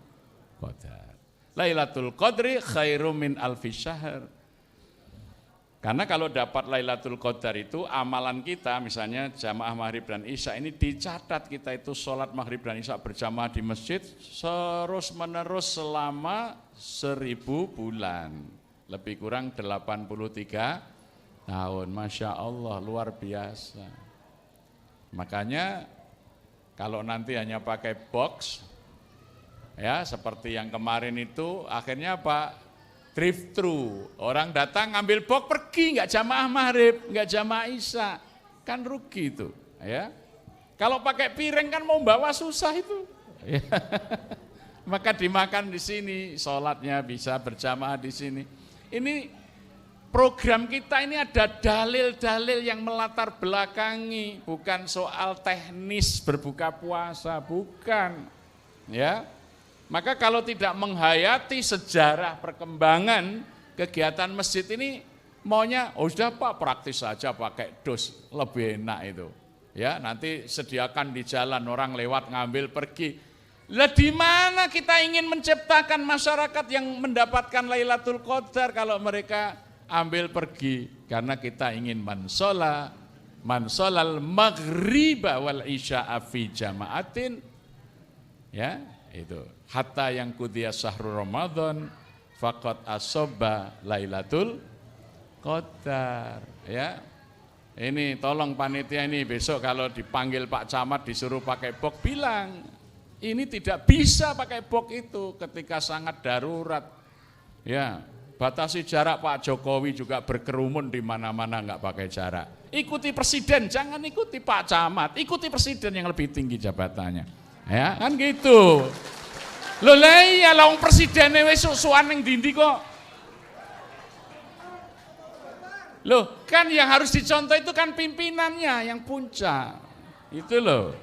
Qadar. Lailatul Qadri khairum min alfi syahr. Karena kalau dapat Lailatul Qadar itu amalan kita, misalnya jamaah maghrib dan isya ini dicatat, kita itu sholat maghrib dan isya berjamaah di masjid terus menerus selama 1000 bulan, lebih kurang 83 tahun. Masya Allah, luar biasa. Makanya kalau nanti hanya pakai box, ya seperti yang kemarin itu, akhirnya apa? Drive thru, orang datang ngambil box pergi, nggak jamaah maghrib, nggak jamaah isya, kan rugi itu, ya. Kalau pakai piring kan mau bawa susah itu, ya. Maka dimakan di sini, sholatnya bisa berjamaah di sini. Ini program kita ini ada dalil-dalil yang melatar belakangi, bukan soal teknis berbuka puasa, bukan, ya. Maka kalau tidak menghayati sejarah perkembangan kegiatan masjid ini, maunya oh sudah Pak praktis saja pakai dus, lebih enak itu. Ya, nanti sediakan di jalan, orang lewat ngambil pergi. Lah di mana kita ingin menciptakan masyarakat yang mendapatkan Lailatul Qadar kalau mereka ambil pergi? Karena kita ingin man sholal maghriba wal isya'a fi jama'atin, ya itu. Hatta yang kudiya syahrul Ramadan faqad asobba Lailatul Qadar, ya. Ini tolong panitia ini besok kalau dipanggil Pak Camat disuruh pakai box, bilang ini tidak bisa pakai box itu ketika sangat darurat. Ya, batasi jarak. Pak Jokowi juga berkerumun di mana-mana enggak pakai jarak. Ikuti presiden, jangan ikuti Pak Camat, ikuti presiden yang lebih tinggi jabatannya. Ya, kan gitu. Lho lah iya lah presiden wis susuan ning dindi kok. Loh, kan yang harus dicontoh itu kan pimpinannya yang puncak. Itu loh.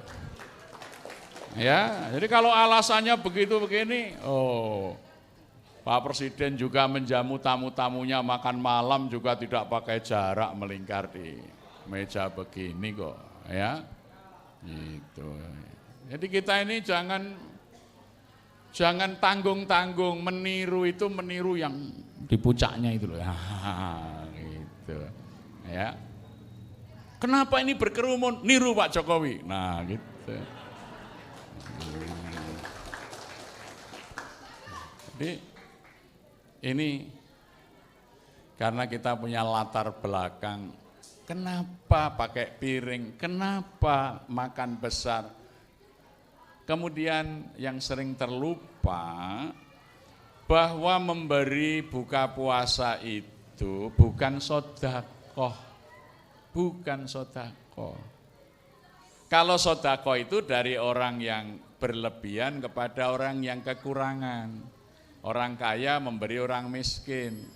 Ya, jadi kalau alasannya begitu begini, oh, Pak Presiden juga menjamu tamu-tamunya makan malam juga tidak pakai jarak, melingkar di meja begini kok, ya. Gitu. Jadi kita ini jangan tanggung-tanggung, meniru itu meniru yang di puncaknya itu loh. Gitu. Ya. Kenapa ini berkerumun? Niru Pak Jokowi. Nah, gitu. Jadi ini karena kita punya latar belakang, kenapa pakai piring, kenapa makan besar. Kemudian yang sering terlupa bahwa memberi buka puasa itu bukan sedekah, bukan sedekah. Kalau sedekah itu dari orang yang berlebihan kepada orang yang kekurangan. Orang kaya memberi orang miskin.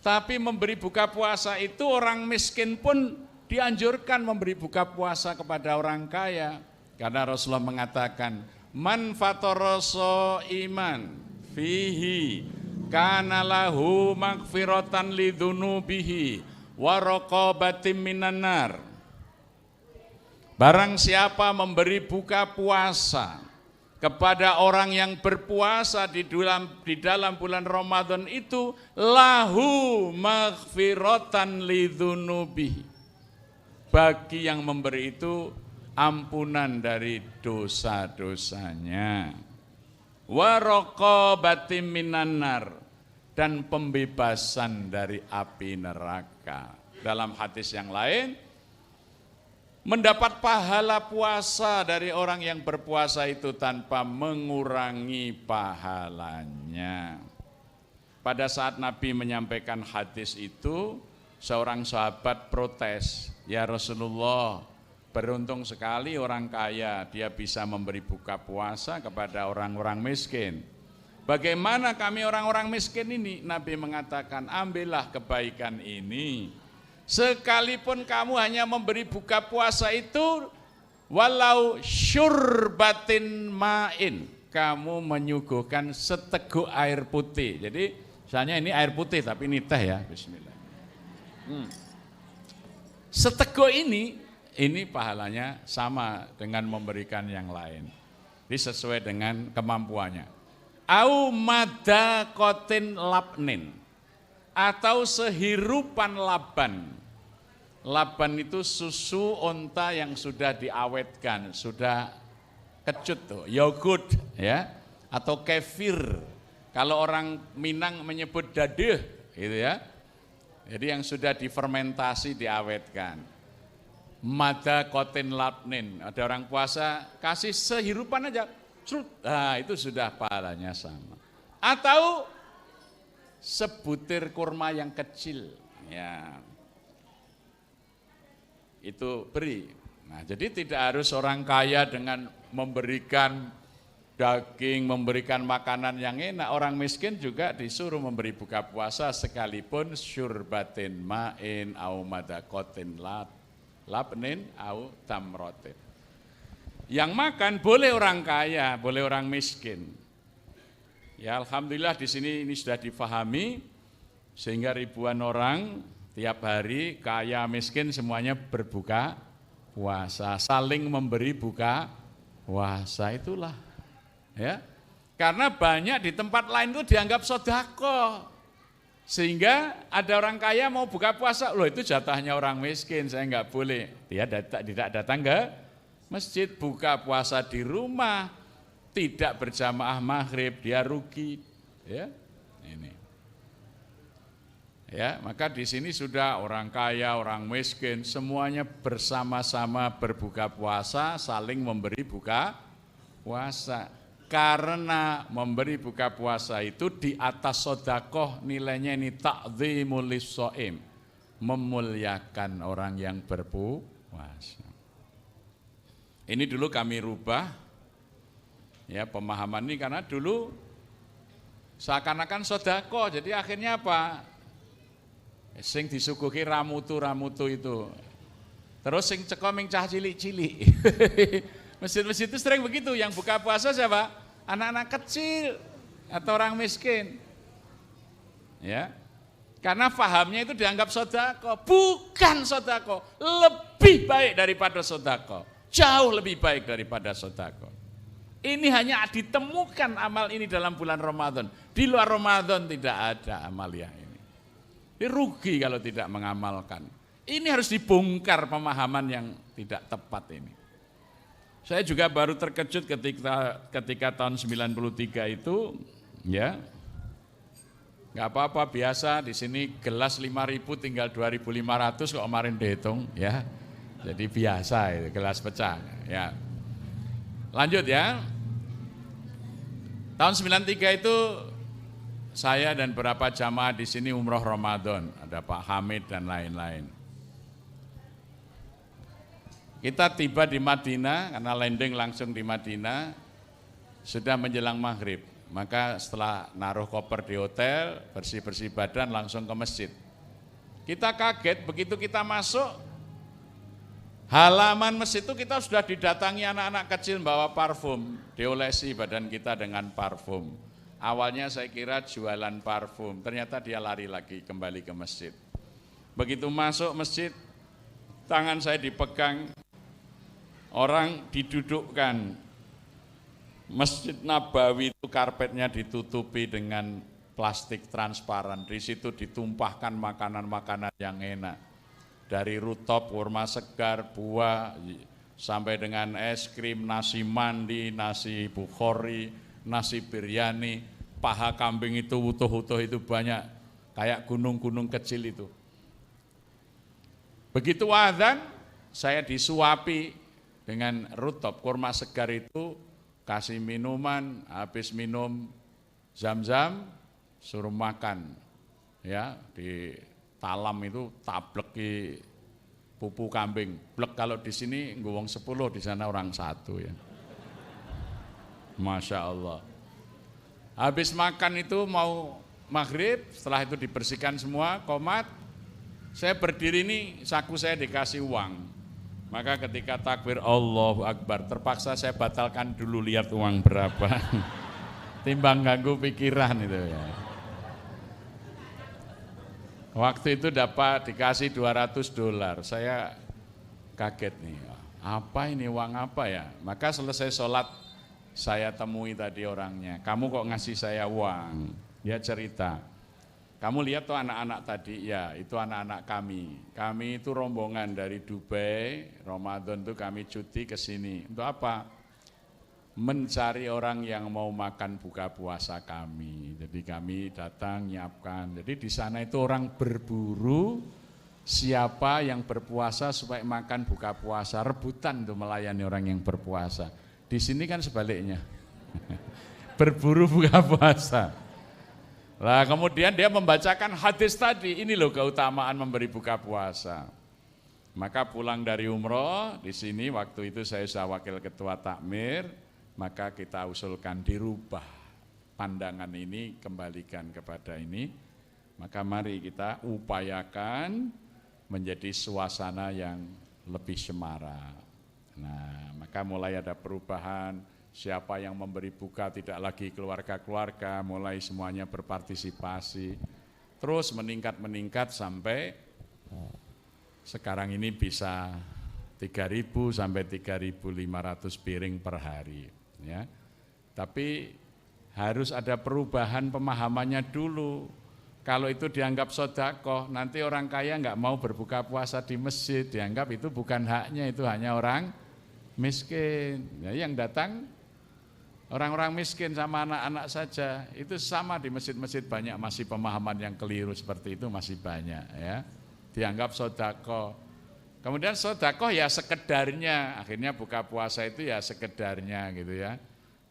Tapi memberi buka puasa itu orang miskin pun dianjurkan memberi buka puasa kepada orang kaya. Karena Rasulullah mengatakan, Man fatoroso iman fihi kana lahu magfiratan lidzunubihi wa raqabatin minan nar. Barang siapa memberi buka puasa kepada orang yang berpuasa di dalam bulan Ramadan itu, lahu maghfiratan lidzunubihi. Bagi yang memberi itu ampunan dari dosa-dosanya. Wa raqabatin minan nar, dan pembebasan dari api neraka. Dalam hadis yang lain, mendapat pahala puasa dari orang yang berpuasa itu tanpa mengurangi pahalanya. Pada saat Nabi menyampaikan hadis itu, seorang sahabat protes, "Ya Rasulullah, beruntung sekali orang kaya, dia bisa memberi buka puasa kepada orang-orang miskin. Bagaimana kami orang-orang miskin ini?" Nabi mengatakan, "Ambillah kebaikan ini. Sekalipun kamu hanya memberi buka puasa itu, walau syurbatin ma'in, kamu menyuguhkan seteguk air putih." Jadi misalnya ini air putih tapi ini teh ya, bismillah. Seteguk ini pahalanya sama dengan memberikan yang lain. Jadi sesuai dengan kemampuannya. Au madakotin labnin, atau sehirupan laban. Laban itu susu onta yang sudah diawetkan, sudah kecut tuh, yogurt ya, atau kefir. Kalau orang Minang menyebut dadeh gitu ya. Jadi yang sudah difermentasi, diawetkan. Mada kotin labnin, ada orang puasa kasih sehirupan aja, nah itu sudah pahalanya sama. Atau sebutir kurma yang kecil, ya itu beri. Nah, jadi tidak harus orang kaya dengan memberikan daging, memberikan makanan yang enak. Orang miskin juga disuruh memberi buka puasa sekalipun syurbatin ma'in au madakotin labnin au tamrotin. Yang makan boleh orang kaya, boleh orang miskin. Ya alhamdulillah di sini ini sudah difahami sehingga ribuan orang tiap hari kaya miskin semuanya berbuka puasa, saling memberi buka puasa, itulah ya. Karena banyak di tempat lain itu dianggap sodako, sehingga ada orang kaya mau buka puasa, loh itu jatahnya orang miskin, saya nggak boleh. Dia tidak datang ke masjid, buka puasa di rumah, tidak berjamaah maghrib, dia rugi, ya ini. Ya, maka di sini sudah orang kaya, orang miskin, semuanya bersama-sama berbuka puasa, saling memberi buka puasa. Karena memberi buka puasa itu di atas sodakoh, nilainya ini ta'zimul lisso'im, memuliakan orang yang berpuasa. Ini dulu kami rubah, ya pemahaman ini, karena dulu seakan-akan sodakoh, jadi akhirnya apa? Sing disuguhi ramutu itu. Terus sing ceko ming cah cilik-cilik. Masjid-masjid itu sering begitu, yang buka puasa siapa? Anak-anak kecil atau orang miskin. Ya. Karena fahamnya itu dianggap sodako, bukan sodako, lebih baik daripada sodako, jauh lebih baik daripada sodako. Ini hanya ditemukan amal ini dalam bulan Ramadan. Di luar Ramadan tidak ada amal yang ini. Ini rugi kalau tidak mengamalkan. Ini harus dibongkar pemahaman yang tidak tepat ini. Saya juga baru terkejut ketika tahun 93 itu, ya, nggak apa-apa biasa di sini gelas 5.000 tinggal 2.500 kok kemarin dihitung, ya, jadi biasa itu gelas pecah, ya. Lanjut ya, tahun 93 itu saya dan beberapa jamaah di sini umroh Ramadan, ada Pak Hamid dan lain-lain. Kita tiba di Madinah, karena landing langsung di Madinah, sudah menjelang maghrib. Maka setelah naruh koper di hotel, bersih-bersih badan langsung ke masjid. Kita kaget begitu kita masuk, Halaman masjid itu kita sudah didatangi anak-anak kecil bawa parfum, diolesi badan kita dengan parfum. Awalnya saya kira jualan parfum, ternyata dia lari lagi kembali ke masjid. Begitu masuk masjid, tangan saya dipegang, orang didudukkan. Masjid Nabawi itu karpetnya ditutupi dengan plastik transparan, di situ ditumpahkan makanan-makanan yang enak. Dari rutop, kurma segar, buah, sampai dengan es krim, nasi mandi, nasi bukhori, nasi biryani, paha kambing itu utuh-utuh itu banyak, kayak gunung-gunung kecil itu. Begitu adzan, saya disuapi dengan rutop, kurma segar itu, kasih minuman, habis minum zam-zam, suruh makan, ya di talam itu tableki pupu kambing. Blek kalau di sini ngguwong 10, di sana orang 1 ya. Masya Allah. Habis makan itu mau maghrib, setelah itu dibersihkan semua, qomat. Saya berdiri ini, saku saya dikasih uang. Maka ketika takbir Allahu Akbar, terpaksa saya batalkan dulu lihat uang berapa. Timbang ganggu pikiran itu ya. Waktu itu dikasih $200, saya kaget nih, apa ini uang apa ya? Maka selesai sholat saya temui tadi orangnya, kamu kok ngasih saya uang? Dia cerita, kamu lihat tuh anak-anak tadi, ya itu anak-anak kami itu rombongan dari Dubai, Ramadan tuh kami cuti ke sini, untuk apa? Mencari orang yang mau makan buka puasa kami. Jadi kami datang nyiapkan. Jadi di sana itu orang berburu siapa yang berpuasa supaya makan buka puasa, rebutan untuk melayani orang yang berpuasa. Di sini kan sebaliknya. Berburu buka puasa. Lah kemudian dia membacakan hadis tadi, ini loh keutamaan memberi buka puasa. Maka pulang dari umroh, di sini waktu itu saya wakil ketua takmir, maka kita usulkan dirubah pandangan ini, kembalikan kepada ini. Maka mari kita upayakan menjadi suasana yang lebih cemara. Nah, maka mulai ada perubahan, siapa yang memberi buka tidak lagi keluarga-keluarga, mulai semuanya berpartisipasi. Terus meningkat sampai sekarang ini bisa 3.000 sampai 3.500 piring per hari. Ya, tapi harus ada perubahan pemahamannya dulu. Kalau itu dianggap sedekah, nanti orang kaya nggak mau berbuka puasa di masjid, dianggap itu bukan haknya, itu hanya orang miskin. Ya, yang datang orang-orang miskin sama anak-anak saja. Itu sama di masjid-masjid banyak masih pemahaman yang keliru seperti itu masih banyak ya. Dianggap sedekah. Kemudian sedekah ya sekedarnya, akhirnya buka puasa itu ya sekedarnya gitu ya.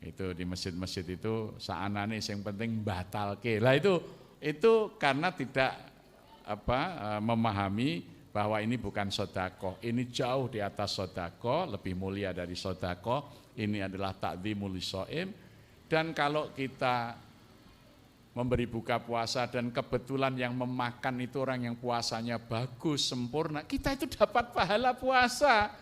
Itu di masjid-masjid itu saanane yang penting batalke. Lah itu karena tidak memahami bahwa ini bukan sedekah. Ini jauh di atas sedekah, lebih mulia dari sedekah. Ini adalah ta'dzimul shaim. Dan kalau kita memberi buka puasa dan kebetulan yang memakan itu orang yang puasanya bagus, sempurna, kita itu dapat pahala puasa.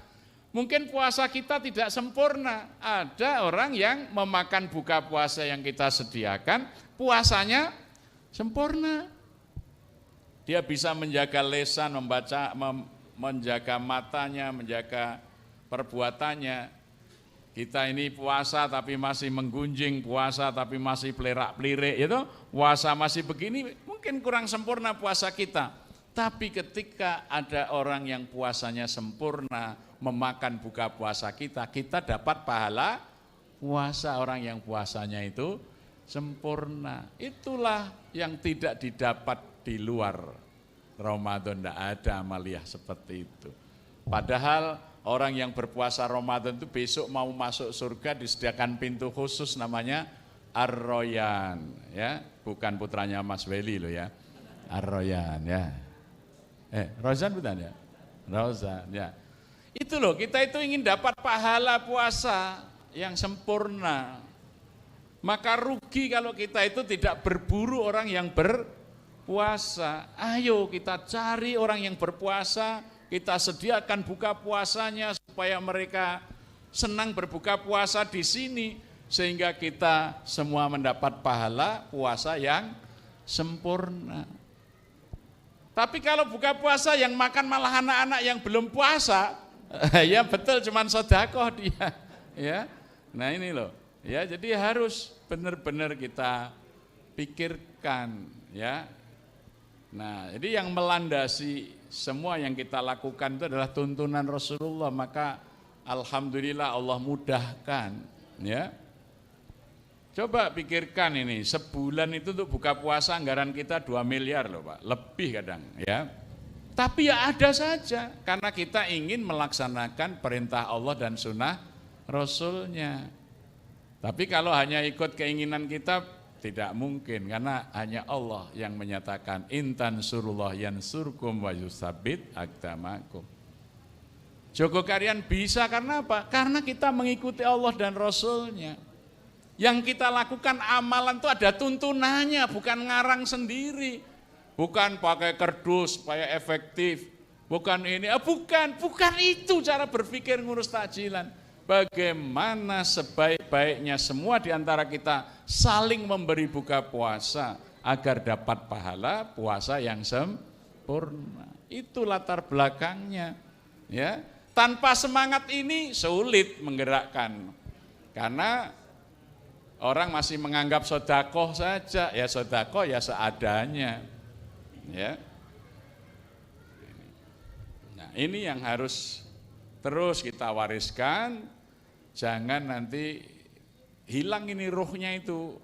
Mungkin puasa kita tidak sempurna, ada orang yang memakan buka puasa yang kita sediakan, puasanya sempurna. Dia bisa menjaga lisan, menjaga matanya, menjaga perbuatannya. Kita ini puasa tapi masih menggunjing, puasa tapi masih pelerak-pelirik, itu puasa masih begini, mungkin kurang sempurna puasa kita. Tapi ketika ada orang yang puasanya sempurna, memakan buka puasa kita dapat pahala puasa orang yang puasanya itu sempurna. Itulah yang tidak didapat di luar Ramadan, tidak ada amaliyah seperti itu. Padahal orang yang berpuasa Ramadan itu besok mau masuk surga disediakan pintu khusus namanya Ar-Royan, ya, bukan putranya Mas Weli loh ya, Ar-Royan ya. Rozan bukan ya? Rozan ya. Itu loh, kita itu ingin dapat pahala puasa yang sempurna. Maka rugi kalau kita itu tidak berburu orang yang berpuasa. Ayo kita cari orang yang berpuasa, kita sediakan buka puasanya supaya mereka senang berbuka puasa di sini, sehingga kita semua mendapat pahala puasa yang sempurna. Tapi kalau buka puasa yang makan malah anak-anak yang belum puasa, ya betul cuman sedekah dia, ya. Nah ini loh, ya jadi harus benar-benar kita pikirkan, ya. Nah, jadi yang melandasi semua yang kita lakukan itu adalah tuntunan Rasulullah, maka alhamdulillah Allah mudahkan, ya. Coba pikirkan ini, sebulan itu untuk buka puasa anggaran kita 2 miliar loh Pak, lebih kadang, ya. Tapi ya ada saja, karena kita ingin melaksanakan perintah Allah dan sunnah Rasulnya. Tapi kalau hanya ikut keinginan kita, tidak mungkin, karena hanya Allah yang menyatakan intan surullah yansurkum wa yusabbit aqdamakum. Joko kalian bisa karena apa? Karena kita mengikuti Allah dan Rasulnya. Yang kita lakukan amalan itu ada tuntunannya, bukan ngarang sendiri. Bukan pakai kerdus supaya efektif. Bukan ini, bukan itu cara berpikir ngurus takjilan. Bagaimana sebaik-baiknya semua di antara kita saling memberi buka puasa agar dapat pahala puasa yang sempurna. Itu latar belakangnya, ya. Tanpa semangat ini sulit menggerakkan, karena orang masih menganggap sedekah saja, ya sedekah ya seadanya, ya. Nah ini yang harus terus kita wariskan. Jangan nanti hilang ini ruhnya itu,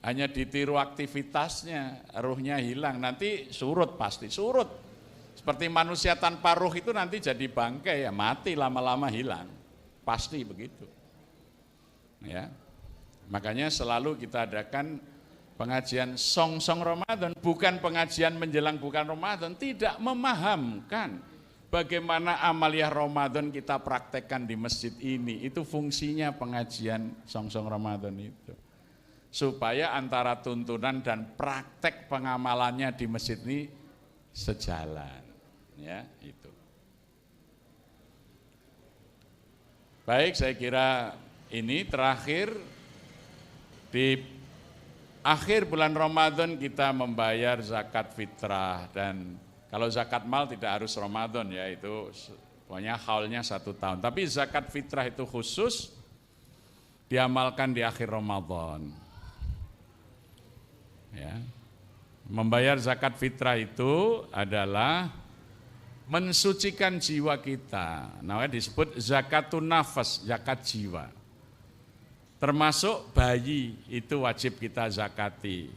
hanya ditiru aktivitasnya, ruhnya hilang, nanti surut, pasti surut. Seperti manusia tanpa ruh itu nanti jadi bangkai, ya mati lama-lama hilang, pasti begitu. Ya, makanya selalu kita adakan pengajian song-song Ramadan, bukan pengajian menjelang bukan Ramadan, tidak memahamkan bagaimana amaliyah Ramadan kita praktekkan di masjid ini. Itu fungsinya pengajian song-song Ramadan itu. Supaya antara tuntunan dan praktek pengamalannya di masjid ini sejalan. Ya, itu. Baik, saya kira ini terakhir di akhir bulan Ramadan kita membayar zakat fitrah, dan kalau zakat mal tidak harus Ramadan ya, itu pokoknya haulnya 1 tahun. Tapi zakat fitrah itu khusus diamalkan di akhir Ramadan. Ya. Membayar zakat fitrah itu adalah mensucikan jiwa kita. Namanya disebut zakatun nafas, zakat jiwa. Termasuk bayi itu wajib kita zakati.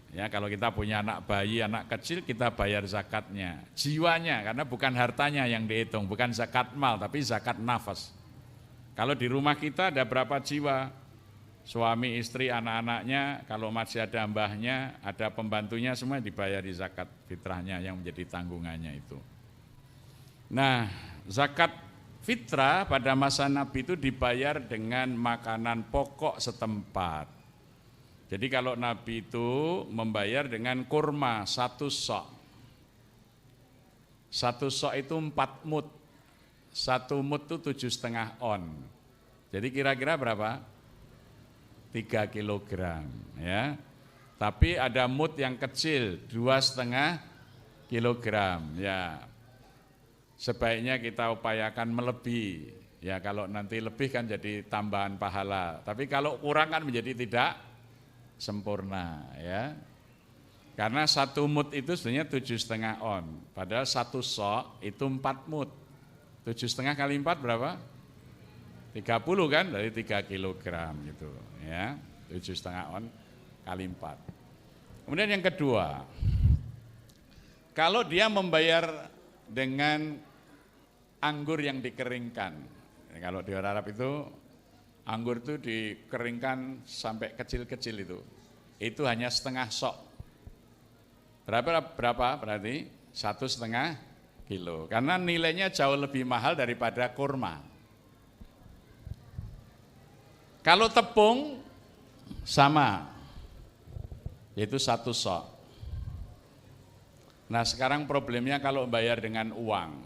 Ya, kalau kita punya anak bayi, anak kecil, kita bayar zakatnya, jiwanya, karena bukan hartanya yang dihitung, bukan zakat mal, tapi zakat nafas. Kalau di rumah kita ada berapa jiwa, suami, istri, anak-anaknya, kalau masih ada mbahnya, ada pembantunya, semua dibayari zakat fitrahnya yang menjadi tanggungannya itu. Nah, zakat fitrah pada masa Nabi itu dibayar dengan makanan pokok setempat. Jadi kalau Nabi itu membayar dengan kurma 1 sok. 1 sok itu 4 mud. 1 mud itu 7,5 on. Jadi kira-kira berapa? 3 kilogram, ya. Tapi ada mud yang kecil 2,5 kilogram, ya. Sebaiknya kita upayakan melebihi. Ya kalau nanti lebih kan jadi tambahan pahala. Tapi kalau kurang kan menjadi tidak sempurna, ya. Karena 1 mud itu sebenarnya 7,5 on. Padahal 1 sok itu 4 mud. 7,5 kali 4 berapa? 30 kan, dari 3 kilogram gitu, ya. 7,5 on kali 4. Kemudian yang kedua, kalau dia membayar dengan anggur yang dikeringkan. Kalau di orang Arab itu anggur itu dikeringkan sampai kecil-kecil itu hanya 1/2 sok. Berapa berarti? 1,5 kilo. Karena nilainya jauh lebih mahal daripada kurma. Kalau tepung sama, yaitu 1 sok. Nah sekarang problemnya kalau bayar dengan uang.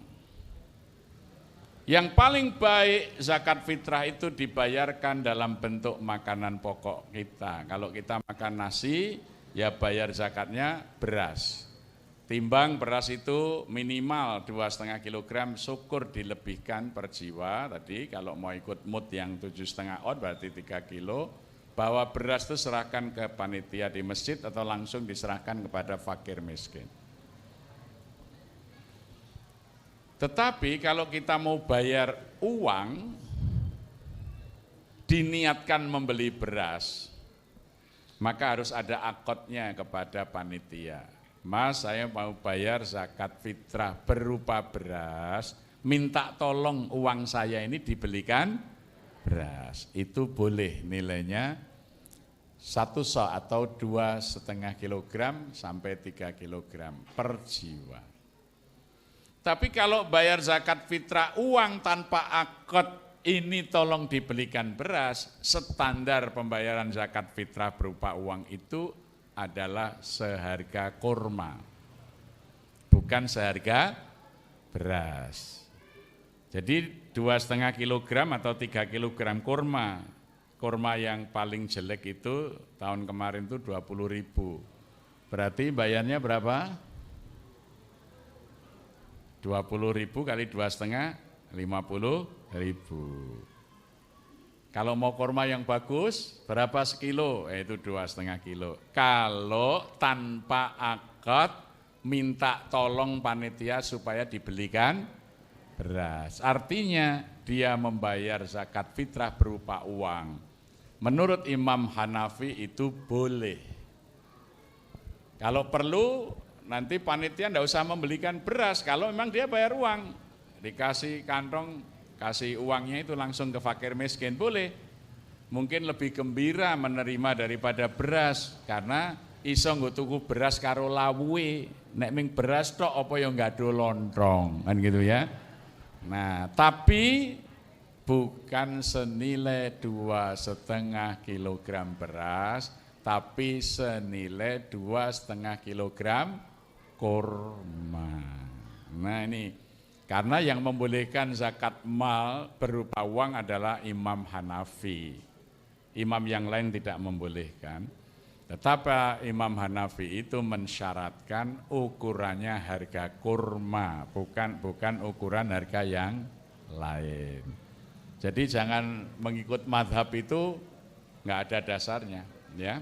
Yang paling baik zakat fitrah itu dibayarkan dalam bentuk makanan pokok kita. Kalau kita makan nasi, ya bayar zakatnya beras. Timbang beras itu minimal 2,5 kg, syukur dilebihkan per jiwa. Tadi kalau mau ikut mut yang 7,5 on berarti 3 kilo. Bawa beras itu serahkan ke panitia di masjid atau langsung diserahkan kepada fakir miskin. Tetapi kalau kita mau bayar uang, diniatkan membeli beras, maka harus ada akadnya kepada panitia. Mas, saya mau bayar zakat fitrah berupa beras, minta tolong uang saya ini dibelikan beras. Itu boleh, nilainya 1 sa atau 2,5 kg sampai 3 kg per jiwa. Tapi kalau bayar zakat fitrah uang tanpa akad, ini tolong dibelikan beras, standar pembayaran zakat fitrah berupa uang itu adalah seharga kurma, bukan seharga beras. Jadi 2,5 kg atau 3 kg kurma, kurma yang paling jelek itu tahun kemarin itu 20.000. Berarti bayarnya berapa? 20.000 kali 2,5, 50.000. Kalau mau kurma yang bagus, berapa sekilo? Itu 2,5 kilo. Kalau tanpa akad, minta tolong panitia supaya dibelikan beras. Artinya dia membayar zakat fitrah berupa uang. Menurut Imam Hanafi itu boleh. Kalau perlu, nanti panitia enggak usah membelikan beras, kalau memang dia bayar uang, dikasih kantong, kasih uangnya itu langsung ke fakir miskin, boleh. Mungkin lebih gembira menerima daripada beras, karena iso nggo tuku beras karo lawuhe, nek ming beras tok apa ya ngado lontong, kan gitu ya. Nah, tapi bukan senilai 2,5 kg beras, tapi senilai 2,5 kg kurma. Nah ini, karena yang membolehkan zakat mal berupa uang adalah Imam Hanafi. Imam yang lain tidak membolehkan. Tetapi Imam Hanafi itu mensyaratkan ukurannya harga kurma, bukan ukuran harga yang lain. Jadi jangan mengikut madhab itu, nggak ada dasarnya, ya.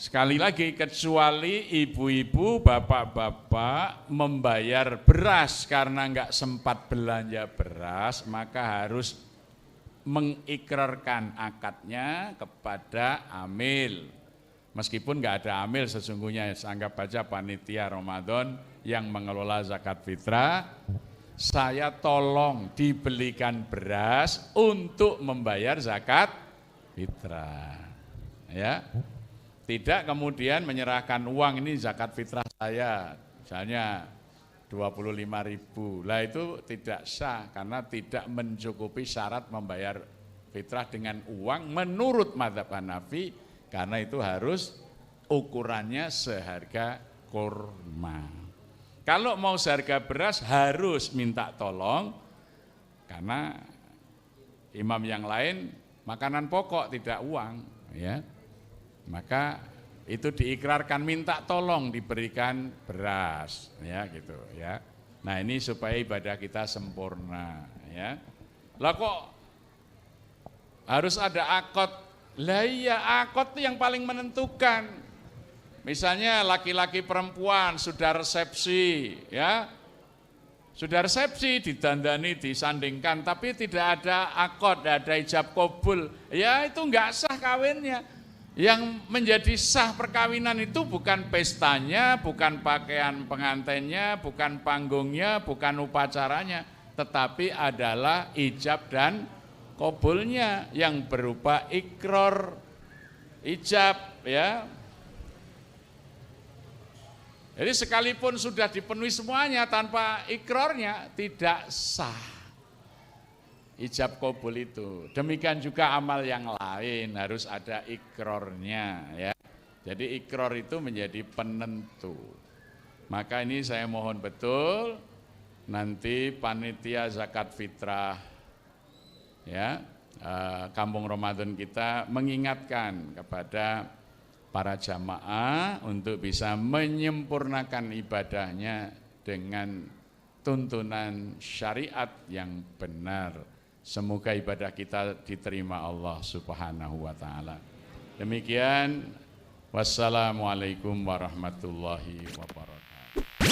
Sekali lagi, kecuali ibu-ibu, bapak-bapak membayar beras karena enggak sempat belanja beras, maka harus mengikrarkan akadnya kepada amil. Meskipun enggak ada amil sesungguhnya, anggap aja panitia Ramadan yang mengelola zakat fitrah, saya tolong dibelikan beras untuk membayar zakat fitrah. Ya. Tidak kemudian menyerahkan uang, ini zakat fitrah saya, misalnya 25.000. Lah itu tidak sah karena tidak mencukupi syarat membayar fitrah dengan uang menurut mazhab Hanafi, karena itu harus ukurannya seharga kurma. Kalau mau seharga beras harus minta tolong, karena imam yang lain makanan pokok tidak uang, ya. Maka itu diikrarkan, minta tolong diberikan beras, ya gitu ya. Nah ini supaya ibadah kita sempurna, ya. Lah kok harus ada akad? Lah iya, akad itu yang paling menentukan. Misalnya laki-laki perempuan sudah resepsi, ya. Sudah resepsi, didandani, disandingkan, tapi tidak ada akad, tidak ada ijab kabul, ya itu enggak sah kawinnya. Yang menjadi sah perkawinan itu bukan pestanya, bukan pakaian pengantinnya, bukan panggungnya, bukan upacaranya, tetapi adalah ijab dan kabulnya yang berupa ikrar, ijab, ya. Jadi sekalipun sudah dipenuhi semuanya tanpa ikrarnya tidak sah ijab kabul itu. Demikian juga amal yang lain harus ada ikrarnya, ya. Jadi ikrar itu menjadi penentu. Maka ini saya mohon betul nanti panitia zakat fitrah ya, Kampung Ramadan kita mengingatkan kepada para jamaah untuk bisa menyempurnakan ibadahnya dengan tuntunan syariat yang benar. Semoga ibadah kita diterima Allah Subhanahu wa taala. Demikian, wassalamualaikum warahmatullahi wabarakatuh.